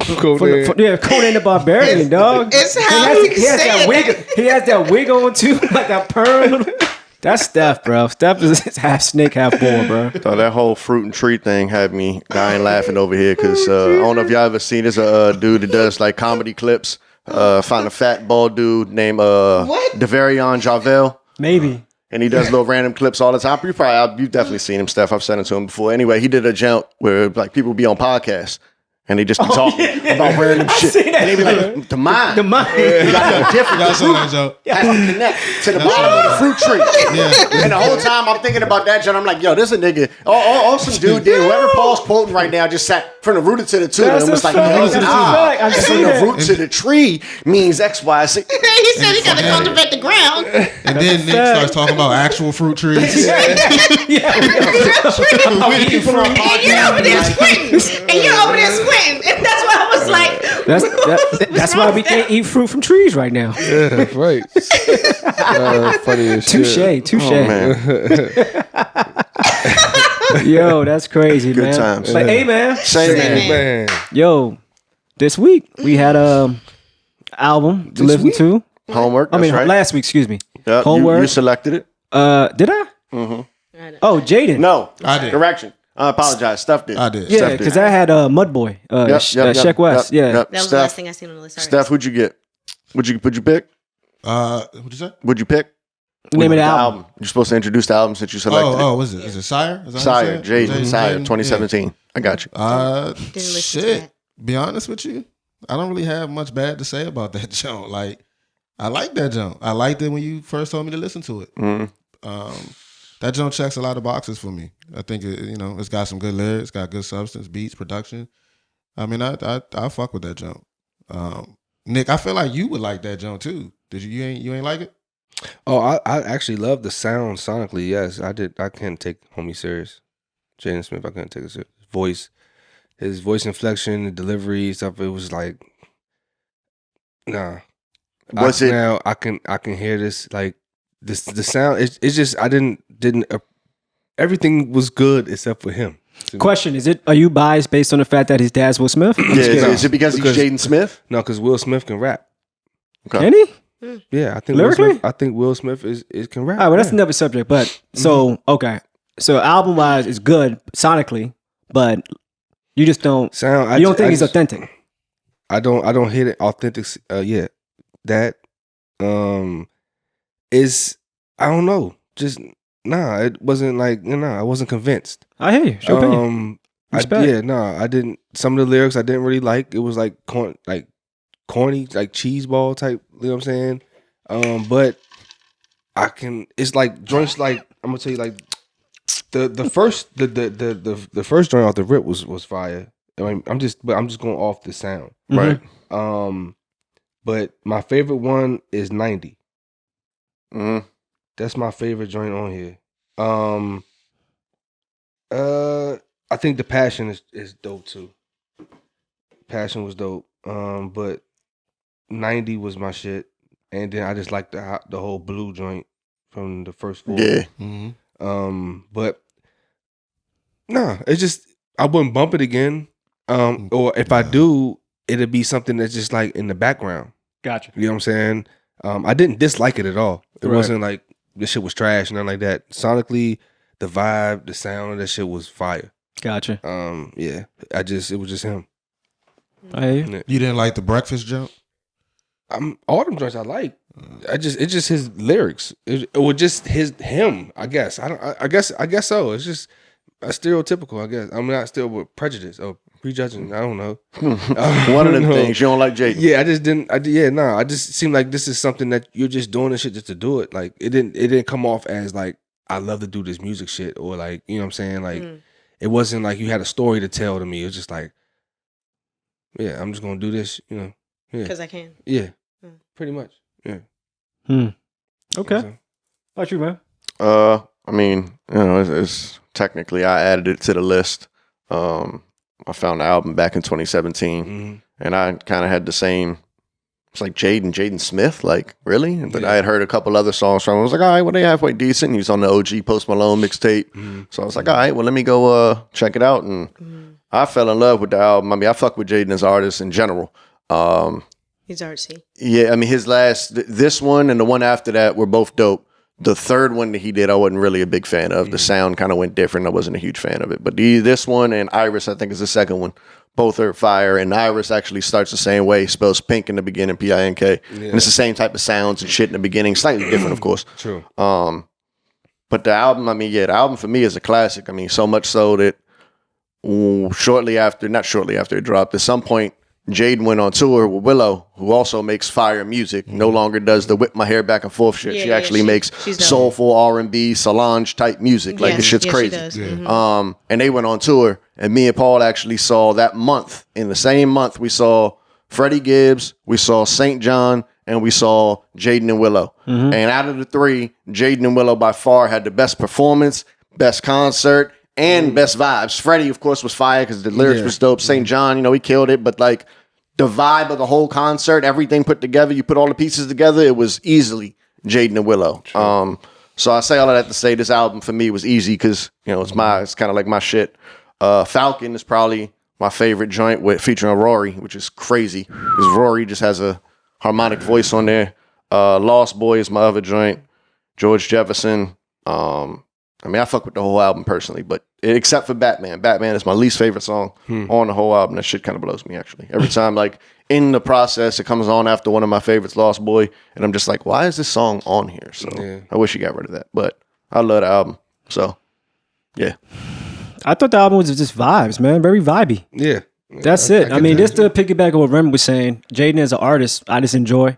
the Barbarian, dog. It's how he has that wig. He has that wig on too, like that perm. That's Steph, bro. Steph is half snake, half bull, bro. So that whole fruit and tree thing had me dying laughing over here because I don't know if y'all ever seen. There's a dude that does like comedy clips. Found a fat bald dude named Devarion Javel. Maybe. And he does little random clips all the time. You've definitely seen him, Steph. I've sent it to him before. Anyway, he did a jump where like people be on podcasts and they just be talking about random shit. And they be like, the mind. The mind. You got to different. Y'all seen that joke? Has to connect to the bottom of the fruit tree. And the whole time I'm thinking about that, John, I'm like, yo, this a nigga. Some dude did. Whoever Paul's quoting right now just sat from the root to the tutor and was like, I've from seen the that. root to the tree means X, Y, Z. He said he got to cultivate the ground. And then Nick starts talking about actual fruit trees. And you're over there squinting. And that's why I was like, That's why we can't eat fruit from trees right now. Yeah, that's right. Funny as shit. Touche. Oh, man. Yo, that's crazy, Good man. times. But hey, man. Same man. Man. Yo, this week we had a album to listen to. Homework. I mean, that's right. last week, excuse me. Yep, Homework. You selected it. Did I? Mm-hmm. Oh, Jaden. No, I did. Correction. I apologize. Steph did. I did. Yeah, Steph did. because I had Mudboy, Sheck West. Yeah. that was Steph, the last thing I seen on the list. Steph, what'd you get? Would you pick? What'd you say? Would you pick? The name of the album. You're supposed to introduce the album since you selected Oh, was it? Is it SYRE? Is that SYRE, what you said? Jaden, SYRE, Jaden, 2017. yeah. I got you. Didn't listen to Shit. that. Be honest with you, I don't really have much bad to say about that joint. Like, I like that joint. I liked it when you first told me to listen to it. That joint checks a lot of boxes for me. I think it's got some good lyrics, got good substance, beats, production. I mean, I fuck with that joint. Nick, I feel like you would like that joint too. Did you? You ain't like it? Oh, I actually love the sound sonically. Yes, I did. I can't take homie serious. Jaden Smith, I couldn't take it serious. His voice inflection, the delivery stuff. It was like, nah. Now I can hear this like this. The sound. It's just I didn't. Everything was good except for him. Question: Are you biased based on the fact that his dad's Will Smith? Yeah, is it because he's Jaden Smith? No, because Will Smith can rap. Okay. Can he? Yeah, I think Lyrically? Will Smith is can rap. All right, well, that's another subject. But so album wise, it's good sonically, but you just don't sound. You don't think he's authentic? I don't hit it authentic. Yeah, that is, I don't know. Just it wasn't like I wasn't convinced. I hear you. It's your opinion. Respect. I didn't. Some of the lyrics I didn't really like. It was like corny, like cheese ball type. You know what I'm saying? But I can. It's like joints. Like I'm gonna tell you, like the first the first joint off the rip was fire. I mean, I'm just going off the sound, right? But my favorite one is 90. That's my favorite joint on here. I think the Passion is dope too. Passion was dope. But 90 was my shit, and then I just like the whole blue joint from the first four. Yeah. But it's just I wouldn't bump it again. Or if I do, it'd be something that's just like in the background. Gotcha. You know what I'm saying? I didn't dislike it at all. It Right. wasn't like this shit was trash, nothing like that. Sonically, the vibe, the sound of that shit was fire. Gotcha. Yeah. It was just him. I hear you. You didn't like the breakfast jump? All them joints I like. It's just his lyrics. It was just him. I guess. I guess so. It's just a stereotypical. I guess I'm not still with prejudice or prejudging. I don't know. One of them things you don't like, Jaden. Yeah, I just didn't. I just seemed like this is something that you're just doing this shit just to do it. Like it didn't come off as like I love to do this music shit or like you know what I'm saying. Like it wasn't like you had a story to tell to me. It was just like, yeah, I'm just gonna do this. You know. Yeah. Because I can. Yeah. Pretty much. Yeah. Okay. So, How about you, man? I mean, it's technically I added it to the list. I found the album back in 2017, and I kind of had the same. It's like Jaden Smith, like really. But I had heard a couple other songs from him. I was like, all right, well they halfway decent. He was on the OG Post Malone mixtape, so I was like, all right, well let me go check it out. And I fell in love with the album. I mean, I fuck with Jaden as an artist in general. He's artsy. Yeah, I mean his this one and the one after that were both dope. The third one that he did, I wasn't really a big fan of. The sound kind of went different. I wasn't a huge fan of it. But this one and Iris, I think, is the second one. Both are fire. And Iris actually starts the same way. Spells pink in the beginning, Pink. And it's the same type of sounds and shit in the beginning. Slightly different, of course. True. But the album, I mean, the album for me is a classic. I mean, so much so that not shortly after it dropped, at some point, Jaden went on tour with Willow, who also makes fire music. No longer does the whip my hair back and forth shit. She actually makes soulful R&B, Solange type music. Like this shit's crazy. And they went on tour, and me and Paul actually saw that month. In the same month, we saw Freddie Gibbs, we saw St. John, and we saw Jaden and Willow. And out of the three, Jaden and Willow by far had the best performance, best concert, and best vibes. Freddie, of course, was fire because the lyrics was dope. St. John, he killed it. But like the vibe of the whole concert, everything put together, you put all the pieces together, it was easily Jaden and Willow. So I say all of that to say this album for me was easy because it's kind of like my shit. Falcon is probably my favorite joint featuring Rory, which is crazy because Rory just has a harmonic voice on there. Lost Boy is my other joint. George Jefferson. I mean, I fuck with the whole album personally, but except for Batman. Batman is my least favorite song on the whole album. That shit kind of blows me, actually. Every time, like, in the process, it comes on after one of my favorites, Lost Boy, and I'm just like, why is this song on here? So I wish you got rid of that, but I love the album. So, yeah. I thought the album was just vibes, man. Very vibey. Yeah. That's it. I mean, just to piggyback on what Rem was saying, Jaden as an artist, I just enjoy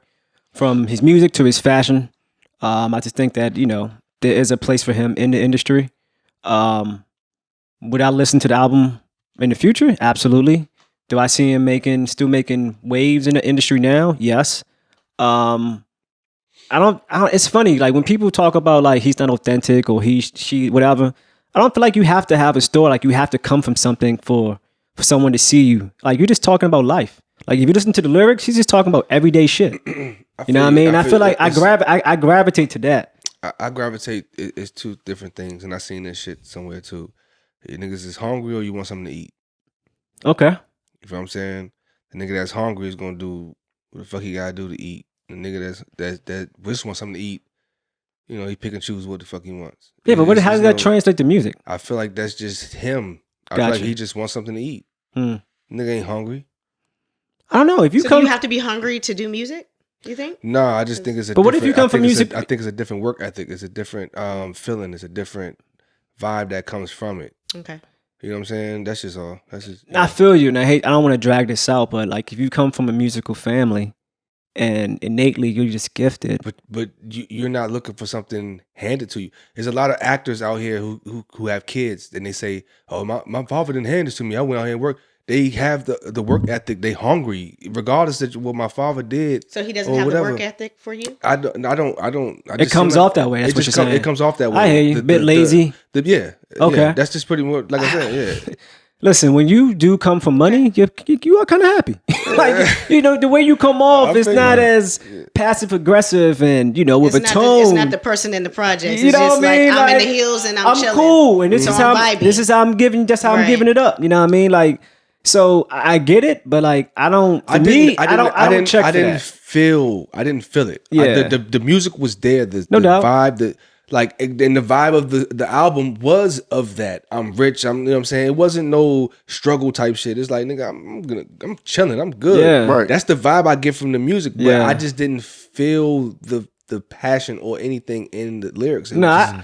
from his music to his fashion. I just think that, there is a place for him in the industry. Would I listen to the album in the future? Absolutely. Do I see him still making waves in the industry now? Yes. I don't. It's funny, like when people talk about like he's not authentic or she, whatever. I don't feel like you have to have a story. Like you have to come from something for someone to see you. Like you're just talking about life. Like if you listen to the lyrics, he's just talking about everyday shit. You know what I mean? I feel like I gravitate to that. I gravitate. It's two different things, and I seen this shit somewhere too. You niggas is hungry or you want something to eat. Okay. You know what I'm saying? The nigga that's hungry is gonna do what the fuck he gotta do to eat. The nigga that just wants something to eat, he pick and choose what the fuck he wants. Yeah, but how does that translate to music? I feel like that's just him. I feel like he just wants something to eat. Nigga ain't hungry. I don't know if you So come. do you have to be hungry to do music? You think? No, I just think it's a. But what if you come from music? I think it's a different work ethic. It's a different feeling. It's a different vibe that comes from it. Okay. You know what I'm saying? That's just all. That's just. I feel you, and I don't want to drag this out, but like if you come from a musical family, and innately you're just gifted. But you're not looking for something handed to you. There's a lot of actors out here who have kids, and they say, "Oh, my father didn't hand this to me. I went out here and worked." They have the work ethic. They hungry, regardless of what my father did. So he doesn't have the work ethic for you. I don't. It comes off that way. That's what you're saying. It comes off that way. I hear you. Bit lazy. Yeah. Okay. Yeah, that's just pretty much like I said. Yeah. Listen, when you do come from money, you are kind of happy. Like, the way you come off is not as passive aggressive and, with a tone. It's not the person in the project. You It's know just what I mean? like I'm in the hills and I'm chilling. Cool. And this So is I'm how vibing. I'm giving, that's how I'm Right. giving it up. You know what I mean? Like, so I get it, but like, I don't check for that. I didn't feel it. Yeah. The music was there. The doubt. vibe, and the vibe of the album was of that. I'm rich. You know what I'm saying? It wasn't no struggle type shit. It's like, nigga, I'm chilling. I'm good. Yeah. Right. That's the vibe I get from the music. But Yeah. I just didn't feel the passion or anything in the lyrics. It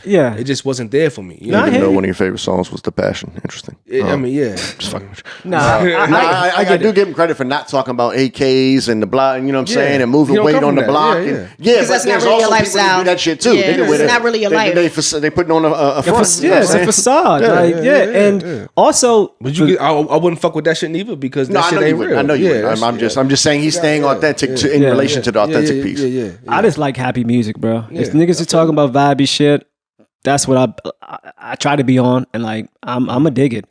It just wasn't there for me. You Nah, know? I Even hear though you. one of your favorite songs was The Passion. Interesting. I mean, yeah. Just fucking with you. I I do give him credit for not talking about AKs and the blah, you know what I'm saying, and moving He don't weight come on from the that. block. Yeah, and, yeah. but that's not there's really also your people that lifestyle. do that shit too. Yeah, it's not really your life. They putting on a front. you know what I'm it's a saying? facade. And also, But I wouldn't fuck with that shit neither because No, that I shit know you ain't would. real. I know you would. that's- I'm just saying he's staying authentic in relation to the authentic piece. Yeah. I just like happy music, bro. If Yeah, niggas are talking about vibey shit, that's what I try to be on, and like I'm a dig it.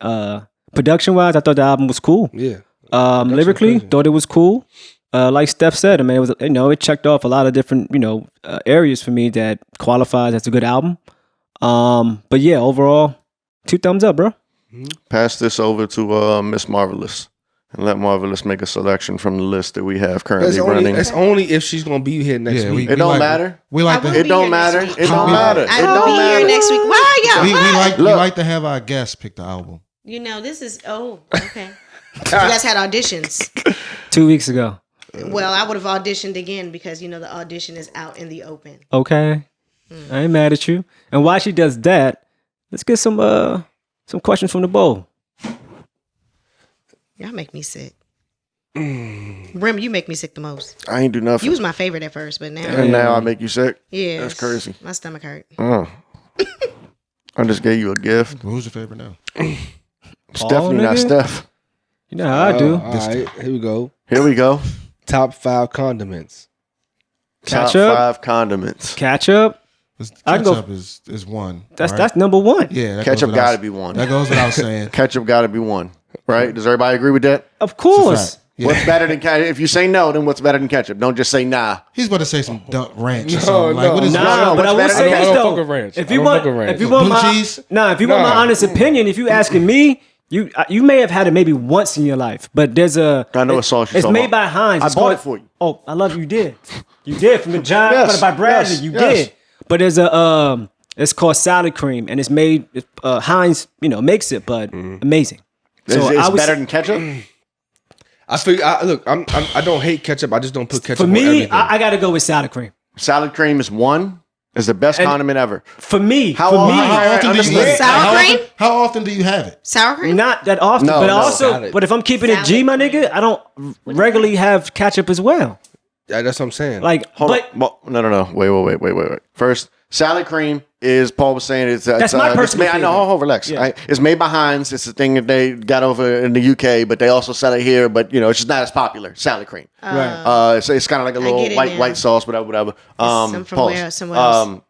Production wise, I thought the album was cool. Yeah. Lyrically, crazy. thought it was cool. Like Steph said, I mean, it was it checked off a lot of different areas for me that qualifies as a good album. But yeah, overall, 2 thumbs up, bro. Pass this over to Miss Marvelous and let Marvelous make a selection from the list that we have currently running. It's only if she's gonna be here next week. It don't matter. We like I will to. It be don't here matter. next It week. don't matter. I It will don't be here matter. next week. Why y'all? We like to have our guests pick the album. This is okay. You guys had auditions. 2 weeks ago. Well, I would have auditioned again because the audition is out in the open. Okay, I ain't mad at you. And while she does that, let's get some questions from the bowl. Y'all make me sick. Brim, you make me sick the most. I ain't do nothing. You was my favorite at first, but now, And now I make you sick. yeah, That's crazy. My stomach hurt. I just gave you a gift. Who's your favorite now? It's definitely not nigga. Steph. You know how I do. All right, here we go. Here we go. Top 5 condiments. Top Ketchup. 5 condiments. Ketchup. I can go- Ketchup is one. That's right? that's number one. Yeah. That Ketchup goes got to without- be one. That goes without saying. Ketchup got to be one. Right? Does everybody agree with that? Of course. Yeah. What's better than ketchup? If you say no, then what's better than ketchup? Don't just say nah. He's about to say some duck ranch or No, something. Like, no. what is No, Nah, no, but I will what's say better this than I don't though. fuck with ranch. If I you don't want, fuck with ranch. if you want Blue my, cheese? if you want my honest opinion, if you asking me, you may have had it maybe once in your life, but there's a. I know what sauce you're It's talking made about. by Heinz. I It's bought called- it for you. Oh, I love you. Did you did from the John Yes, by Bradley? yes, You yes. did. But there's a it's called salad cream, and it's made Heinz. Makes it, but amazing. It's I would better say- than ketchup? I figure. Look, I don't hate ketchup. I just don't put ketchup For on me, everything. I got to go with salad cream. Salad cream is one. Is the best And- condiment ever. For me, How for often- me, how often do you Understood. eat it? Sour cream? How often do you have it? Sour cream? not that often, No, but no. also, Salad. but if I'm keeping it G, my nigga, I don't regularly have ketchup as well. Yeah, that's what I'm saying. Like, Hold but on. Well, no. Wait. First, salad cream is, Paul was saying, it's That's my it's personal made, I know, favorite. hold on, relax. Yeah. It's made by Heinz. It's the thing that they got over in the UK, but they also sell it here, but, it's just not as popular. Salad cream. right. It's kind of like a get little it white now. sauce, whatever. Some from pause. somewhere else.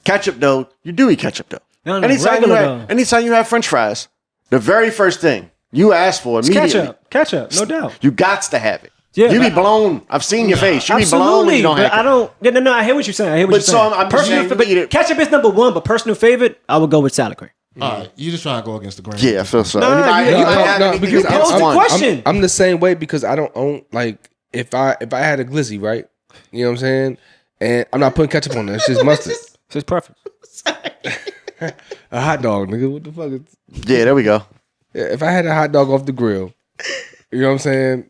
Ketchup, though, you do eat ketchup, though. No, regular, Anytime you have French fries, the very first thing you ask for immediately, Ketchup, no doubt. you gots to have it. Yeah, you be but- blown. I've seen your face. You be blown when you Absolutely, don't but have I don't. No, I hear what you're saying. I hear what But you're so saying. I'm just saying, but eat it. ketchup is number one, but personal favorite, I would go with salad cream. All right. You just trying to go against the grain. Yeah, I feel so. No, Anybody you- have no, anything because you I'm- pick Pose the one. question. I'm the same way because I don't own like if I had a glizzy, right? You know what I'm saying? And I'm not putting ketchup on it. It's just mustard. So it's perfect. A hot dog, nigga. What the fuck is? Yeah, there we go. If I had a hot dog off the grill, you know what I'm saying?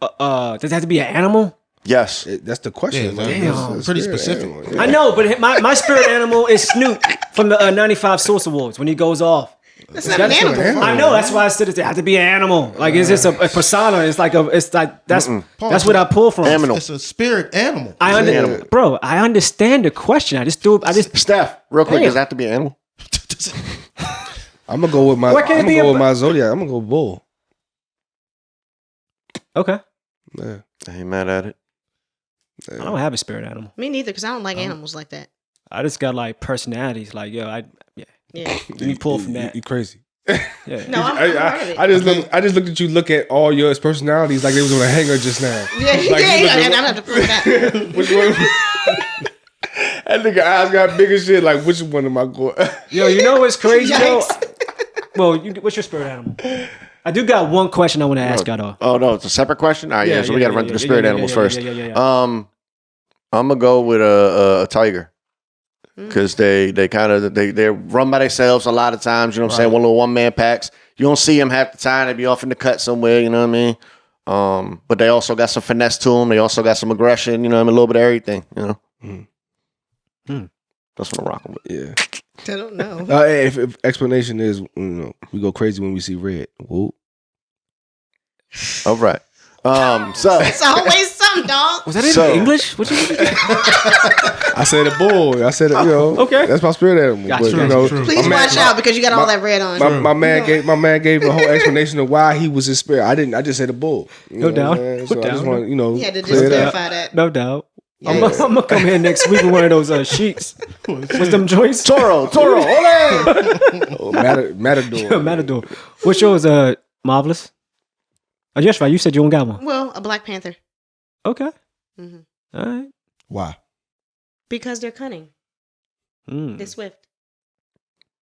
Does it have to be an animal? Yes. That's the question. Yeah, man. damn, It's a pretty spirit specific. animal, yeah. I know, but my spirit animal is Snoop from the 95 Source Awards when he goes off. That's not an animal. I know. That's why I said it has to be an animal. Like it's just a persona. It's like that's what I pull from. Animal. It's a spirit animal. Bro, I understand the question. I just Steph, real quick, Damn. does that have to be an animal? I'm gonna go with my. What can it I'm be gonna go with about- my zodiac. I'm gonna go bull. okay. Yeah. I ain't mad at it. I don't have a spirit animal. Me neither, because I don't like animals like that. I just got like personalities. Like Yeah. let me pull from that. You crazy? Yeah. No, I'm part of it. I just looked at you. Look at all your personalities like they was on a hanger just now. Yeah, and I'm gonna have to prove that. Which one? That nigga eyes got big as shit. Like, which one am I going? Yo, you know what's crazy though? Yikes. Well, what's your spirit animal? I do got one question I want to ask y'all though. Oh no, it's a separate question. All right, so we got to run through the spirit animals first. Yeah. I'm gonna go with a tiger because they they're run by themselves a lot of times. You know what I'm saying? One man packs. You don't see them half the time. They be off in the cut somewhere. You know what I mean? But they also got some finesse to them. They also got some aggression. You know what I mean? A little bit of everything. You know. That's what I'm rocking with. Yeah. I don't know. If explanation is, we go crazy when we see red. Whoop. All right. So It's always some dog. Was that in So- English? What you? I said a bull. I said, okay. That's my spirit animal. Gotcha. But, you know, True. Please watch out because you got all that red on. my man gave a whole explanation of why he was his spirit. I just said a bull. You No know doubt. what I'm saying? So Put I just down. want You had to just clear it up. clarify that. No doubt. I'm Yikes. gonna come here next week with one of those sheets. What's them joints? Toro, ole! Oh, Matador. Matador. What's yours? Marvelous. Oh, yes, right. You said you don't got one. Well, a Black Panther. Okay. Mhm. All right. Why? Because they're cunning. They're swift.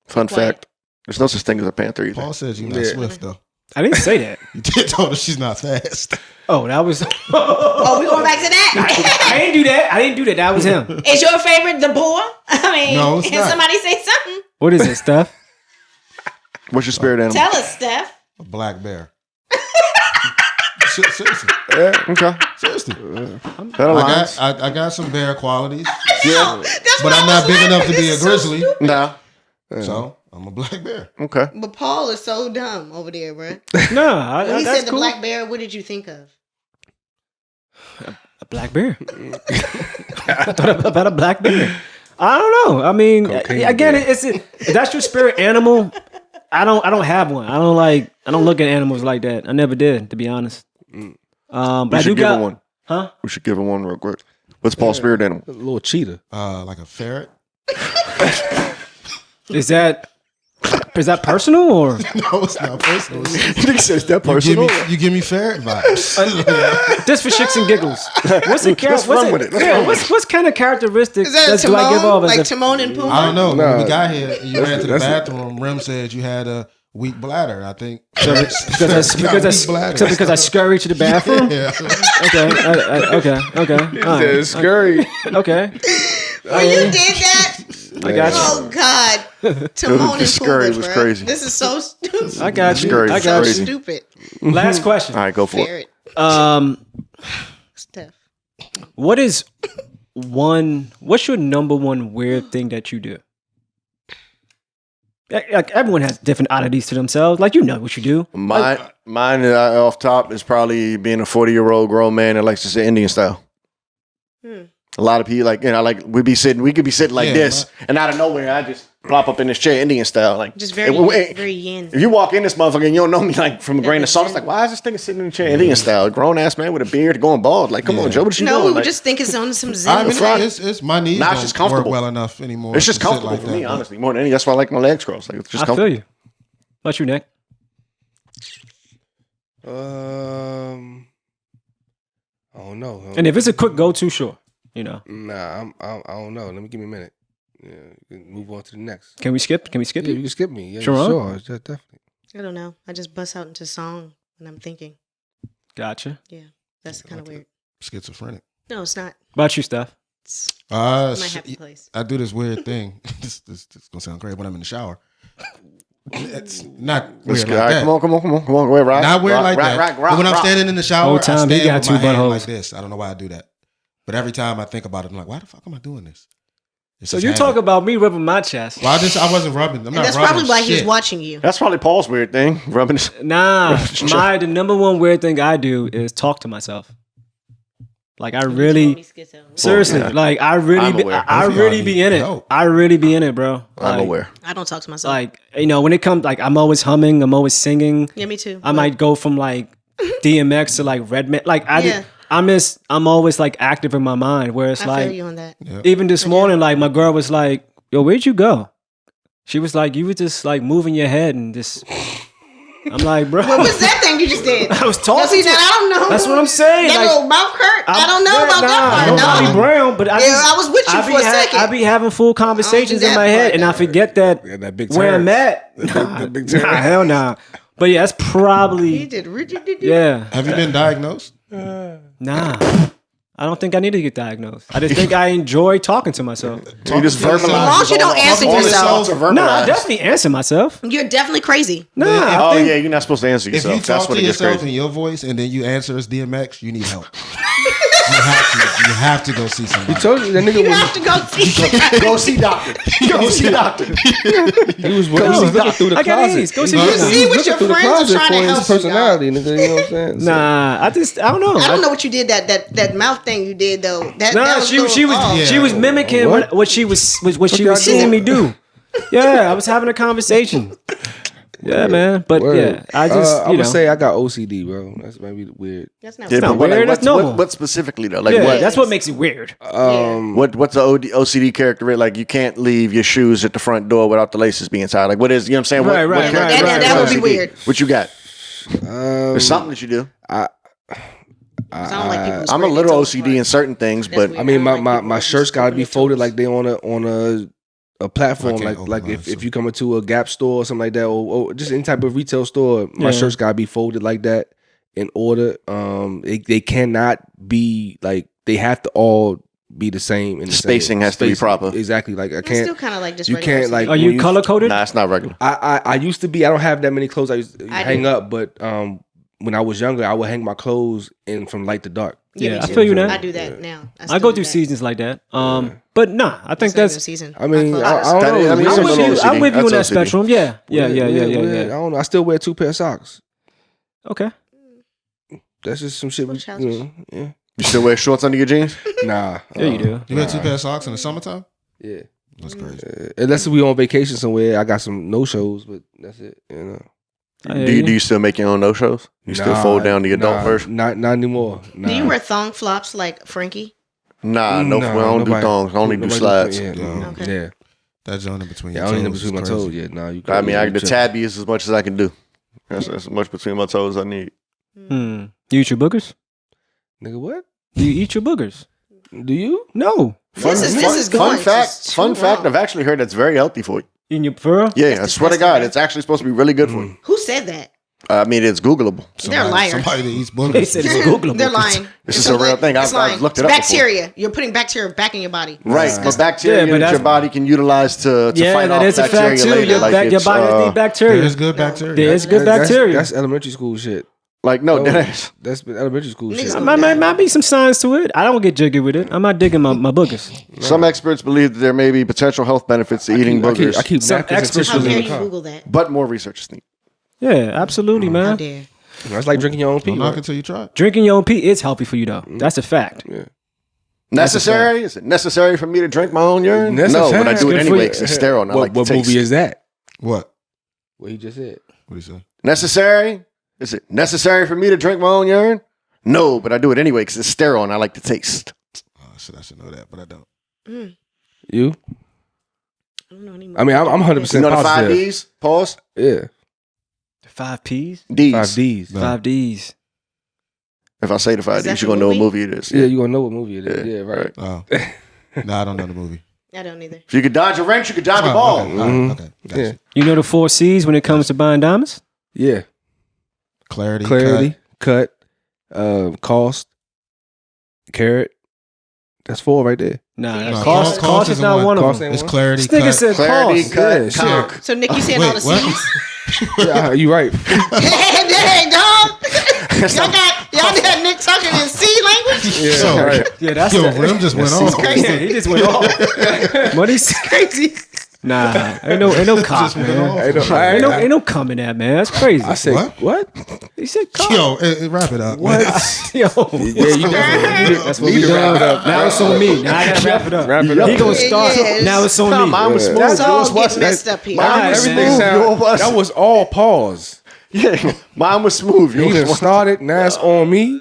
Fun Quiet. fact: there's no such thing as a panther either. Paul says you're not Yeah. swift though. I didn't say that. You did tell her she's not fast. Oh, that was. Oh, we going back to that? I didn't do that. That was him. Is your favorite the boar? I mean, No, it's can not. somebody say something? What is it, Steph? What's your spirit animal? Tell us, Steph. A black bear. Seriously. Okay, Seriously. that aligns. I got some bear qualities, Yeah, That's but why I'm I not was big enough to laughing. be a This is so grizzly. stupid. no, So I'm a black bear. okay. But Paul is so dumb over there, bro. No, When he that's said the cool. black bear, what did you think of? A black bear. I thought about a black bear. I don't know. I mean, Cocaine again, bear. if that's your spirit animal. I don't have one. I don't look at animals like that. I never did, to be honest. But We I do should give got him one. Huh? We should give him one real quick. What's Paul's spirit animal? A little cheetah. Like a ferret. Is that personal or No, it's not personal. He says that You give me ferret vibes. just for shits and giggles? What's the Let's run with it. Let's run with what's kind of characteristics Is that do I give off Timon? as Like a Timon and Pumbaa? I don't know. Nah. When we got here, you ran to the that's- bathroom. Rem said you had a weak bladder. I think because I scurry to the bathroom? Yeah. Okay. All right. It's scary. Okay. When you did that, I got you. oh God, Timon and The scurry Pumbaa, was bruh. crazy. This is so stupid. I got you. Scurry I was got crazy. you. Stupid. Last question. All right, go for it. Ferret. Steph. What's your number one weird thing that you do? Like everyone has different oddities to themselves. Like, you know what you do. Mine off top is probably being a 40-year-old grown man that likes to sit Indian style. A lot of people we could be sitting like this, and out of nowhere I just plop up in this chair Indian style, like Just very, If very yin. you walk in this motherfucker and you don't know me like from a grain of salt, it's like, why is this nigga sitting in the chair Indian style? A grown ass man with a beard going bald. Like, come on, Joe, what you No, doing? we were Like, just thinking on some Zen. I mean, type. it's my knees Nah, it's don't just comfortable. work well enough anymore. it's just to sit comfortable like for that, me, but- honestly. More than anything, that's why I like my legs crossed. Like, it's just I feel comfortable. you. What about you, Nick? I don't know. And if it's a quick go-to, sure. You know. Nah, I don't know. Let me give me a minute. Yeah, we can move on to the next. Can we skip? Yeah, it? you can skip me. Yeah, Sure. sure. Yeah, definitely. I don't know. I just bust out into song when I'm thinking. Gotcha. Yeah, that's kind of weird. Schizophrenic. No, it's not. About you, Steph? It's my happy place. I do this weird thing. This is gonna sound great when I'm in the shower. It's not Let's weird go. like All right, that. come on. Go ahead, rock. Not weird rock, like rock, that. Rock, But when I'm rock. standing in the shower, Whole I time he stand got with two my hand buttholes. like this. I don't know why I do that. But every time I think about it, I'm like, why the fuck am I doing this? It's So just you habit. talk about me rubbing my chest. Well, I wasn't rubbing. I'm And not that's rubbing probably why he was shit. watching you. That's probably Paul's weird thing. Rubbing his... Nah, the number one weird thing I do is talk to myself. Like I really, seriously, yeah. like I really, I'm aware. I Both of y'all really be need in it. help. I really be in it, bro. I'm Like, aware. I don't talk to myself. Like when it comes, like I'm always humming, I'm always singing. Yeah, me too. I might go from like DMX to like Redman. Like Yeah. I'm always like active in my mind. Where it's I like feel you on that. even this morning, like my girl was like, "Yo, where'd you go?" She was like, "You were just like moving your head and just." I'm like, bro. What was that thing you just did? I was No, talking. see, to now, I don't know. That's what I'm saying. That Like, little mouth hurt. I don't know about that part. Nobody No. Brown, but I was with you for a second. I be having full conversations do in that my head, part, and I though. forget that Yeah, that big where turn. I'm at. That big Nah, turn. hell nah. But yeah, that's He probably did. yeah. Have you been diagnosed? Nah, I don't think I need to get diagnosed. I just think I enjoy talking to myself. You just to yourself. verbalize. As long as you don't answer all his yourself. thoughts are verbalized. Nah, I definitely answer myself. You're definitely crazy. Nah, Oh I think, yeah, you're not supposed to answer If yourself. you That's talk what to it gets yourself crazy. in your voice and then you answer as DMX, you need help. You have to go see somebody. He told you that nigga You was. have to go see. Go see doctor. Go see doctor. He was looking through the I got closet. AIDS. Go see You doctor. see what your Through the friends are closet trying for to his help you, personality, nigga. You know what I'm saying? So- Nah, I don't know. I don't know what you did. That mouth thing you did though. That Nah, was she was Yeah. she was mimicking what she was seeing me do. Yeah, I was having a conversation. Yeah, man. But Word. yeah, I just I would say I got OCD, bro. That's maybe weird. That's not Yeah, not but what, weird, like, that's normal. what specifically though? Like yeah, what? that's what makes it weird. What's the OCD character? Like you can't leave your shoes at the front door without the laces being tied. Like what is? You know what I'm saying? Right, what right, character- right, that what's would be OCD? weird. What you got? There's something that you do. I don't like people. I'm a little OCD in certain things, That's but weird. I mean, I don't like my people shirts got to be opening folded toes. like they on a platform. I can't Like open mine, if you come into a Gap store or something like that, or just any type of retail store, my Yeah. shirts got to be folded like that in order. They cannot be like they have to all be the same. In the Spacing same, has to be proper. Exactly. Like I It's can't. still kind of like just You regular can't like. Are when you color coded? nah, it's not regular. I used to be. I don't have that many clothes. I used to I hang do. up, but when I was younger, I would hang my clothes in from light to dark. Yeah, Yeah, me I too. feel you now. I do that now. I still go do through that. seasons like that. But nah, I think It's not even that's. a season. I mean, My I clothes- don't That know. is- I mean, Weird. some I'm of with those you. I'm with you in that That's OCD. spectrum. Yeah, yeah. Weird. I don't know. I still wear 2 pair of socks. Okay. That's just some shit. Little You know, yeah. You still wear shorts under your jeans? Nah. Yeah, you do. You wear 2 pair of socks in the summertime? Yeah. That's crazy. Unless we on vacation somewhere, I got some no shows, but that's it. You know. I hear Do you. you still make your own no shows? You still Nah, fold down the adult nah, version? Not anymore. Nah. Do you wear thong flops like Frankie? Nah, no, Nah, we don't do nobody- thongs. I only do nobody slides. Yeah, Okay. yeah. That joint in between Yeah, your I only toes in between my is toes. crazy. Yeah, nah. You. I mean, you the tripping. tabby is as much as I can do. That's as much between my toes I need. You eat your boogers? Nigga, what? Do you eat your boogers? Do you? No. This is going fun fact. just Fun too fact. long. I've actually heard that's very healthy for you. In your fur? Yeah, I swear to disgusting, God, right? it's actually supposed to be really good for you. Who said that? I mean, it's Googleable. They're liars. Somebody that eats They boogers. said it's Googleable. They're lying. This It's is a real thing. It's I've lying. looked it It's up bacteria. You're putting bacteria back in your body. Right, but bacteria Yeah, but that that's- your body can utilize to Yeah, fight that off is a bacteria fact too. later. Your, Like your it's, body needs There bacteria. is good bacteria. There is good bacteria. That's elementary school shit. like no, Oh, that's that's elementary school Niggas shit. gonna- Might be some science to it. I don't get jiggy with it. I'm not digging my boogers. some experts believe that there may be potential health benefits to eating boogers, I keep Some napkins and experts How tissues dare in the you car. Google that? but more research is needed. Yeah, absolutely, How man. dare? That's like drinking your own pee. Don't knock Right? until you try it. Drinking your own pee is healthy for you, though. That's a fact. Necessary? Is it necessary for me to drink my own urine? Necessary. No, but I do it Good for anyway you. because it's sterile. And I What, like the what taste. movie is that? What? What he just said. What do you say? Necessary? Is it necessary for me to drink my own urine? No, but I do it anyway because it's sterile and I like the taste. Oh, I should know that, but I don't. You? I don't know anymore. I mean, I'm 100% You know the 5 positive. Ds? Pause. Yeah, 5 P's? Ds. 5 Ds. No. 5 D's. If I say the 5 Is that Ds, the you're going to know what movie? movie it is. Yeah, you gonna know what movie it is. Yeah, right. Oh. No, I don't know the movie. I don't either. If you could dodge a wrench, you could dodge a Oh, ball. okay. All right, okay. Gotcha. Yeah, You know the 4 C's when it comes to buying diamonds? yeah. Clarity. Cost, carrot, That's 4 right there. Nah, cost is not one of them. It's clarity. This nigga said Clarity, cost. cut, cock. So Nick, you saying all the C's? Yeah, you right. Dang, dog. Y'all got Nick talking in C language? Yeah, So, right. Yeah, that's Rim just went off. Yeah, he just went off. Money's Crazy. Nah, ain't no cock, man. Ain't no coming at, man. That's crazy. I said what? He said cock. Yo, wrap it up. What? Yo, Yeah, you definitely. that's what we doing. Now it's on me. Now I gotta wrap it up. Wrap it up. He gonna start. Yes. Now it's on me. Mine was smooth. That's all Yours get wasn't. messed up here. Mine was Everything smooth. sound, Yours that was all pause. Yeah, mine was smooth. He Yours done wasn't. started. Now it's on me.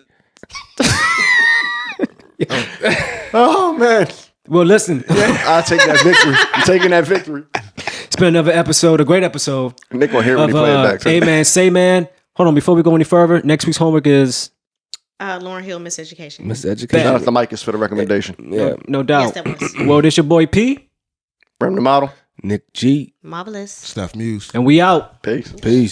Oh man, Well, listen. I'll take that victory. I'm taking that victory. It's been another episode, a great episode Nick will hear when of he play it back. Too. A-Man, Say Man. Hold on, before we go any further, next week's homework is Lauren Hill, Miseducation. Miseducation. Shout out to Micus for the recommendation. Yeah. no doubt. Yes, that was Well, this your boy P, Brim the model. Nick G. marvelous. Steph Muse. and we out. Peace. Peace.